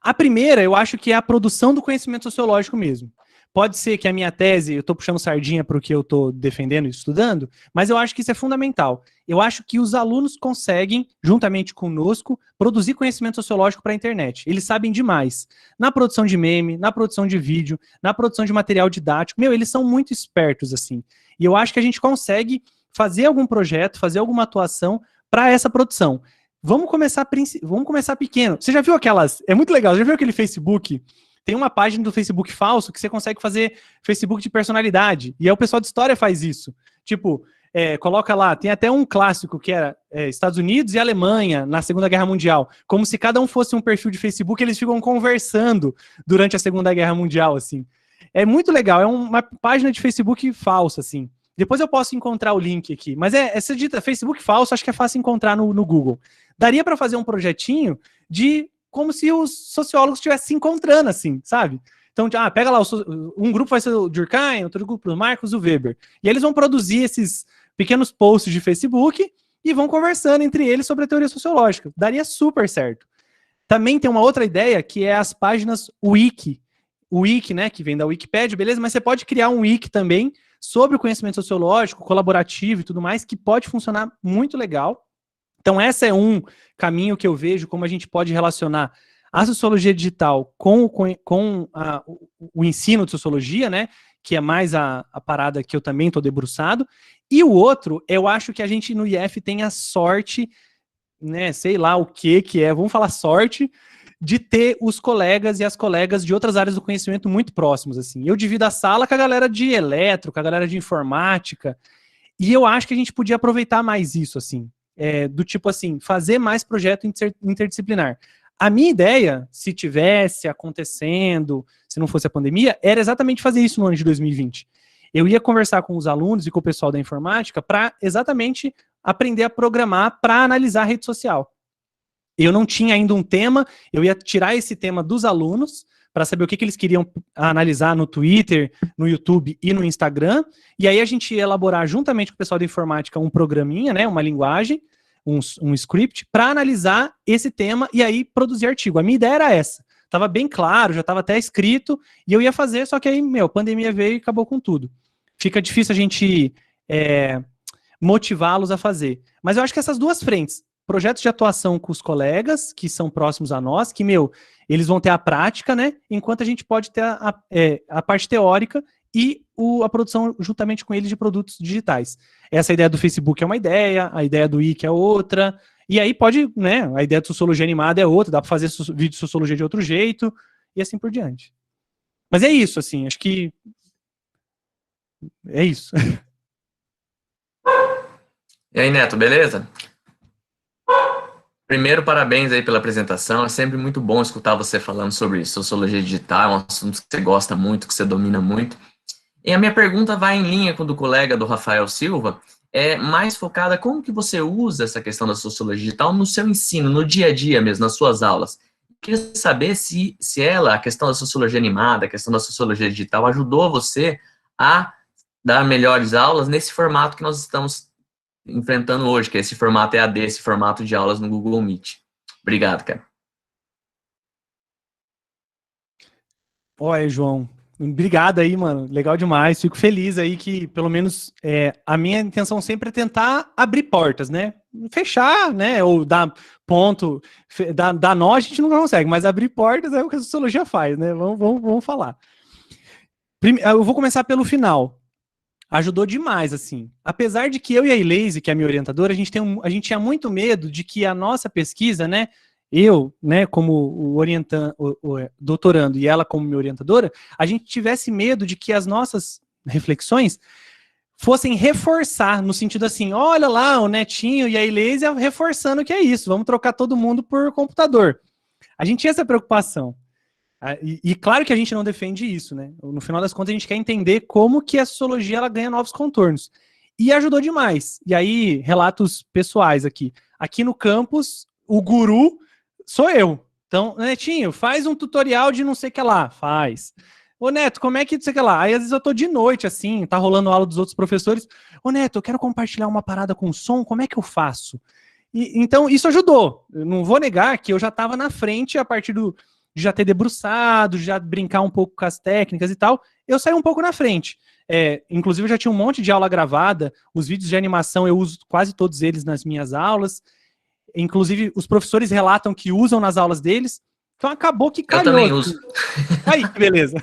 A primeira, eu acho que é a produção do conhecimento sociológico mesmo. Pode ser que a minha tese, eu estou puxando sardinha para o que eu estou defendendo e estudando, mas eu acho que isso é fundamental. Eu acho que os alunos conseguem, juntamente conosco, produzir conhecimento sociológico para a internet. Eles sabem demais. Na produção de meme, na produção de vídeo, na produção de material didático. Meu, eles são muito espertos, assim. E eu acho que a gente consegue fazer algum projeto, fazer alguma atuação para essa produção. Vamos começar pequeno. Você já viu aquelas... É muito legal, já viu aquele Facebook... Tem uma página do Facebook falso que você consegue fazer Facebook de personalidade. E aí o pessoal de história faz isso. Tipo, coloca lá, tem até um clássico que era Estados Unidos e Alemanha na Segunda Guerra Mundial. Como se cada um fosse um perfil de Facebook, eles ficam conversando durante a Segunda Guerra Mundial, assim. É muito legal, é uma página de Facebook falsa, assim. Depois eu posso encontrar o link aqui. Mas essa dita Facebook falso, acho que é fácil encontrar no Google. Daria para fazer um projetinho de... como se os sociólogos estivessem se encontrando, assim, sabe? Então, pega lá, um grupo vai ser o Durkheim, outro grupo o Marcos, o Weber. E eles vão produzir esses pequenos posts de Facebook e vão conversando entre eles sobre a teoria sociológica. Daria super certo. Também tem uma outra ideia, que é as páginas Wiki. O Wiki, né, que vem da Wikipédia, beleza? Mas você pode criar um Wiki também sobre o conhecimento sociológico, colaborativo e tudo mais, que pode funcionar muito legal. Então, esse é um caminho que eu vejo como a gente pode relacionar a sociologia digital com o ensino de sociologia, né? Que é mais a parada que eu também estou debruçado. E o outro, eu acho que a gente no IF tem a sorte, né? Sei lá o que é, vamos falar sorte, de ter os colegas e as colegas de outras áreas do conhecimento muito próximos, assim. Eu divido a sala com a galera de eletro, com a galera de informática, e eu acho que a gente podia aproveitar mais isso, assim. Do tipo assim, fazer mais projeto interdisciplinar. A minha ideia, se tivesse acontecendo, se não fosse a pandemia, era exatamente fazer isso no ano de 2020. Eu ia conversar com os alunos e com o pessoal da informática para exatamente aprender a programar para analisar a rede social. Eu não tinha ainda um tema, eu ia tirar esse tema dos alunos para saber o que eles queriam analisar no Twitter, no YouTube e no Instagram, e aí a gente ia elaborar juntamente com o pessoal da informática um programinha, né, uma linguagem, um script, para analisar esse tema e aí produzir artigo. A minha ideia era essa. Tava bem claro, já estava até escrito, e eu ia fazer, só que aí, pandemia veio e acabou com tudo. Fica difícil a gente motivá-los a fazer. Mas eu acho que essas duas frentes, projetos de atuação com os colegas, que são próximos a nós, que, eles vão ter a prática, né, enquanto a gente pode ter a parte teórica e a produção juntamente com eles de produtos digitais. Essa ideia do Facebook é uma ideia, a ideia do Wiki é outra, e aí pode, né, a ideia de sociologia animada é outra, dá para fazer vídeo de sociologia de outro jeito, e assim por diante. Mas é isso, assim, acho que é isso. E aí, Neto, beleza? Primeiro, parabéns aí pela apresentação, é sempre muito bom escutar você falando sobre sociologia digital, é um assunto que você gosta muito, que você domina muito. E a minha pergunta vai em linha com o do colega do Rafael Silva, mais focada, como que você usa essa questão da sociologia digital no seu ensino, no dia a dia mesmo, nas suas aulas? Queria saber se a questão da sociologia animada, a questão da sociologia digital, ajudou você a dar melhores aulas nesse formato que nós estamos enfrentando hoje, que é esse formato EAD, esse formato de aulas no Google Meet. Obrigado, cara. Oi, João. Obrigado aí, mano. Legal demais. Fico feliz aí que, pelo menos, a minha intenção sempre é tentar abrir portas, né? Fechar, né? Ou dar ponto, dar nó, a gente nunca consegue, mas abrir portas é o que a sociologia faz, né? Vamos falar. Eu vou começar pelo final. Ajudou demais, assim. Apesar de que eu e a Ilaise, que é a minha orientadora, a gente tinha muito medo de que a nossa pesquisa, né? Eu, né, como o doutorando e ela como minha orientadora, a gente tivesse medo de que as nossas reflexões fossem reforçar, no sentido assim, olha lá, o Netinho e a Ilaise reforçando que é isso, vamos trocar todo mundo por computador. A gente tinha essa preocupação. E claro que a gente não defende isso, né? No final das contas, a gente quer entender como que a sociologia ela ganha novos contornos. E ajudou demais. E aí, relatos pessoais aqui. Aqui no campus, o guru sou eu. Então, Netinho, faz um tutorial de não sei o que lá. Faz. Ô, Neto, como é que não sei o que lá? Aí, às vezes, eu tô de noite, assim, tá rolando aula dos outros professores. Ô, Neto, eu quero compartilhar uma parada com som, como é que eu faço? Então, isso ajudou. Eu não vou negar que eu já estava na frente a partir de já ter debruçado, já brincar um pouco com as técnicas e tal. Eu saí um pouco na frente. Inclusive, eu já tinha um monte de aula gravada. Os vídeos de animação, eu uso quase todos eles nas minhas aulas. Inclusive, os professores relatam que usam nas aulas deles. Então, acabou que calhou. Eu também uso. Aí, beleza.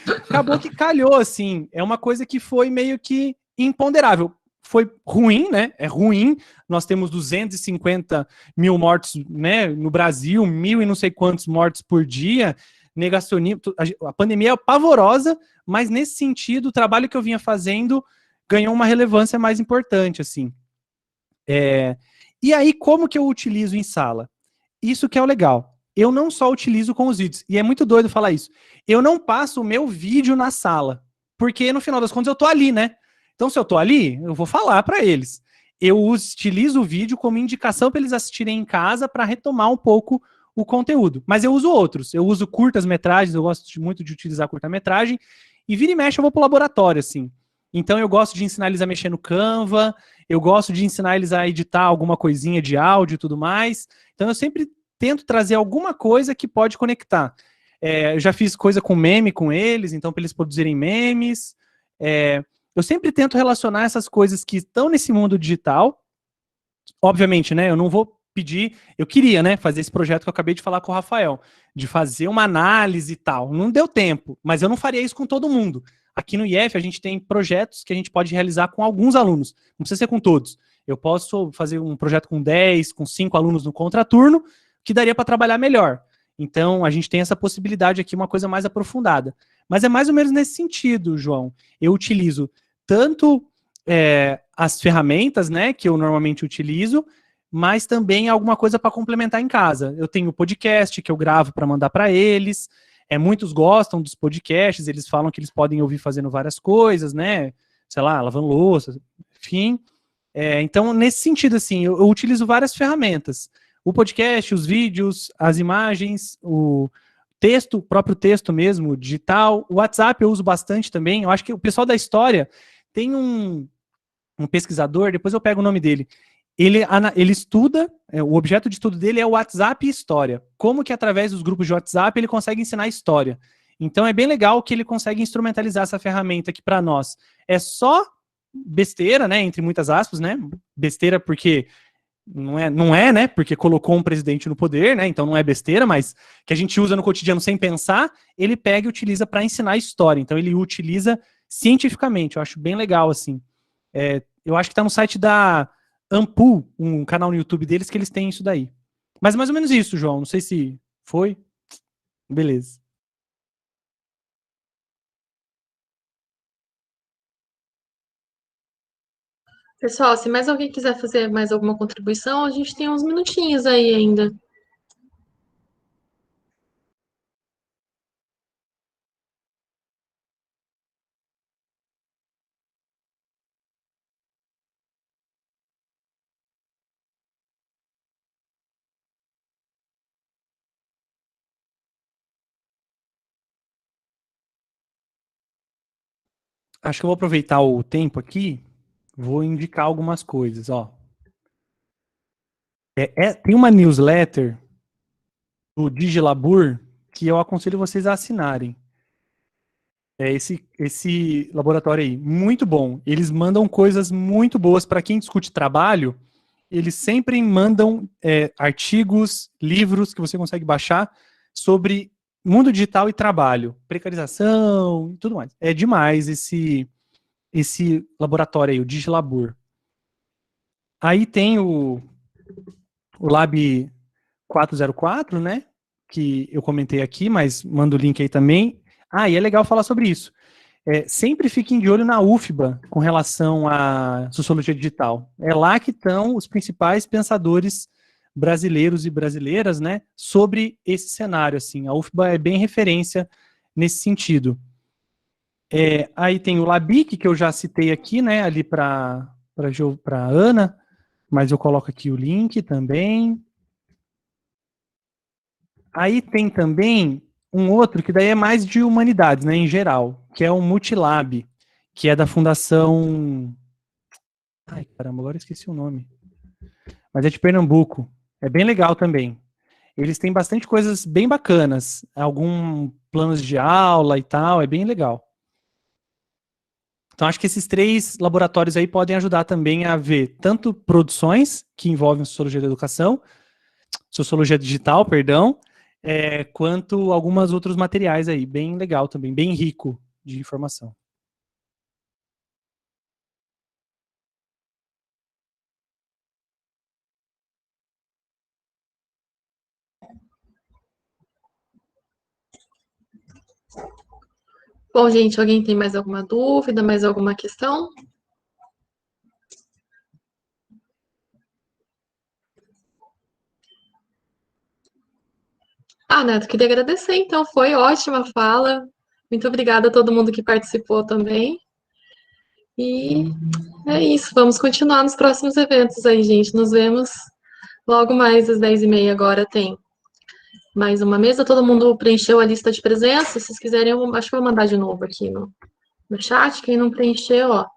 Acabou que calhou, assim. É uma coisa que foi meio que imponderável. Foi ruim, né? É ruim. Nós temos 250 mil mortos, né, no Brasil, 1.000 e não sei quantos mortos por dia. Negacionismo. A pandemia é pavorosa, mas nesse sentido, o trabalho que eu vinha fazendo ganhou uma relevância mais importante, assim. E aí, como que eu utilizo em sala? Isso que é o legal. Eu não só utilizo com os vídeos, e é muito doido falar isso. Eu não passo o meu vídeo na sala, porque no final das contas eu tô ali, né? Então, se eu tô ali, eu vou falar para eles. Eu utilizo o vídeo como indicação para eles assistirem em casa para retomar um pouco o conteúdo. Mas eu uso outros. Eu uso curtas-metragens, eu gosto muito de utilizar curta-metragem, e vira e mexe eu vou pro laboratório, assim. Então, eu gosto de ensinar eles a mexer no Canva, eu gosto de ensinar eles a editar alguma coisinha de áudio e tudo mais. Então, eu sempre tento trazer alguma coisa que pode conectar. Eu já fiz coisa com meme com eles, então para eles produzirem memes. Eu sempre tento relacionar essas coisas que estão nesse mundo digital. Obviamente, né, eu não vou pedir... Eu queria, né, fazer esse projeto que eu acabei de falar com o Rafael, de fazer uma análise e tal. Não deu tempo, mas eu não faria isso com todo mundo. Aqui no IF, a gente tem projetos que a gente pode realizar com alguns alunos. Não precisa ser com todos. Eu posso fazer um projeto com 10, com 5 alunos no contraturno, que daria para trabalhar melhor. Então, a gente tem essa possibilidade aqui, uma coisa mais aprofundada. Mas é mais ou menos nesse sentido, João. Eu utilizo tanto as ferramentas, né, que eu normalmente utilizo, mas também alguma coisa para complementar em casa. Eu tenho podcast que eu gravo para mandar para eles. Muitos gostam dos podcasts, eles falam que eles podem ouvir fazendo várias coisas, né? Sei lá, lavando louça, enfim. Então, nesse sentido, assim, eu utilizo várias ferramentas. O podcast, os vídeos, as imagens, texto, o próprio texto mesmo, digital. O WhatsApp eu uso bastante também. Eu acho que o pessoal da história tem um pesquisador, depois eu pego o nome dele. Ele estuda, o objeto de estudo dele é o WhatsApp e história. Como que através dos grupos de WhatsApp ele consegue ensinar história. Então é bem legal que ele consegue instrumentalizar essa ferramenta aqui para nós. É só besteira, né, entre muitas aspas, né, besteira porque não é, né, porque colocou um presidente no poder, né, então não é besteira, mas que a gente usa no cotidiano sem pensar, ele pega e utiliza para ensinar história. Então ele utiliza cientificamente, eu acho bem legal, assim. Eu acho que tá no site da Ampul, um canal no YouTube deles, que eles têm isso daí. Mas mais ou menos isso, João. Não sei se foi. Beleza. Pessoal, se mais alguém quiser fazer mais alguma contribuição, a gente tem uns minutinhos aí ainda. Acho que eu vou aproveitar o tempo aqui, vou indicar algumas coisas, ó. Tem uma newsletter do Digilabur que eu aconselho vocês a assinarem. Esse laboratório aí, muito bom. Eles mandam coisas muito boas para quem discute trabalho. Eles sempre mandam artigos, livros que você consegue baixar sobre mundo digital e trabalho, precarização e tudo mais. É demais esse laboratório aí, o Digilabur. Aí tem o Lab 404, né? Que eu comentei aqui, mas mando o link aí também. E é legal falar sobre isso. Sempre fiquem de olho na UFBA com relação à sociologia digital. É lá que estão os principais pensadores brasileiros e brasileiras, né, sobre esse cenário. Assim. A UFBA é bem referência nesse sentido. Aí tem o LABIC, que eu já citei aqui, né, ali para Ana, mas eu coloco aqui o link também. Aí tem também um outro que daí é mais de humanidades, né, em geral, que é o Multilab, que é da Fundação... Ai, caramba, agora eu esqueci o nome. Mas é de Pernambuco. É bem legal também. Eles têm bastante coisas bem bacanas. Alguns planos de aula e tal, é bem legal. Então, acho que esses 3 laboratórios aí podem ajudar também a ver tanto produções que envolvem sociologia da educação, sociologia digital, perdão, quanto alguns outros materiais aí, bem legal também, bem rico de informação. Bom, gente, alguém tem mais alguma dúvida, mais alguma questão? Neto, queria agradecer, então, foi ótima a fala. Muito obrigada a todo mundo que participou também. E é isso, vamos continuar nos próximos eventos aí, gente. Nos vemos logo mais às 10h30. Agora tem mais uma mesa. Todo mundo preencheu a lista de presença. Se vocês quiserem, acho que eu vou mandar de novo aqui no chat. Quem não preencheu, ó.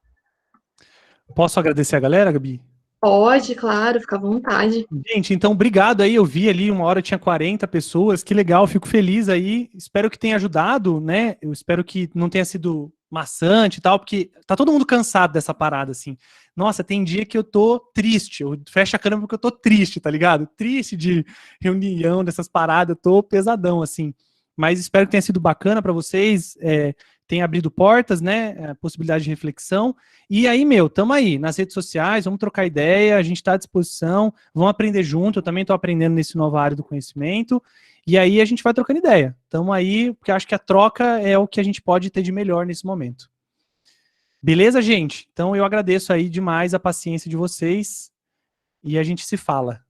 Posso agradecer a galera, Gabi? Pode, claro, fica à vontade. Gente, então obrigado aí, eu vi ali, 1 hora tinha 40 pessoas, que legal, fico feliz aí, espero que tenha ajudado, né, eu espero que não tenha sido maçante e tal, porque tá todo mundo cansado dessa parada, assim. Nossa, tem dia que eu tô triste, eu fecho a câmera porque eu tô triste, tá ligado? Triste de reunião, dessas paradas, eu tô pesadão, assim. Mas espero que tenha sido bacana para vocês, tenha abrido portas, né, possibilidade de reflexão. E aí, tamo aí, nas redes sociais, vamos trocar ideia, a gente está à disposição, vamos aprender junto, eu também estou aprendendo nesse novo área do conhecimento, e aí a gente vai trocando ideia. Tamo aí, porque acho que a troca é o que a gente pode ter de melhor nesse momento. Beleza, gente? Então eu agradeço aí demais a paciência de vocês, e a gente se fala.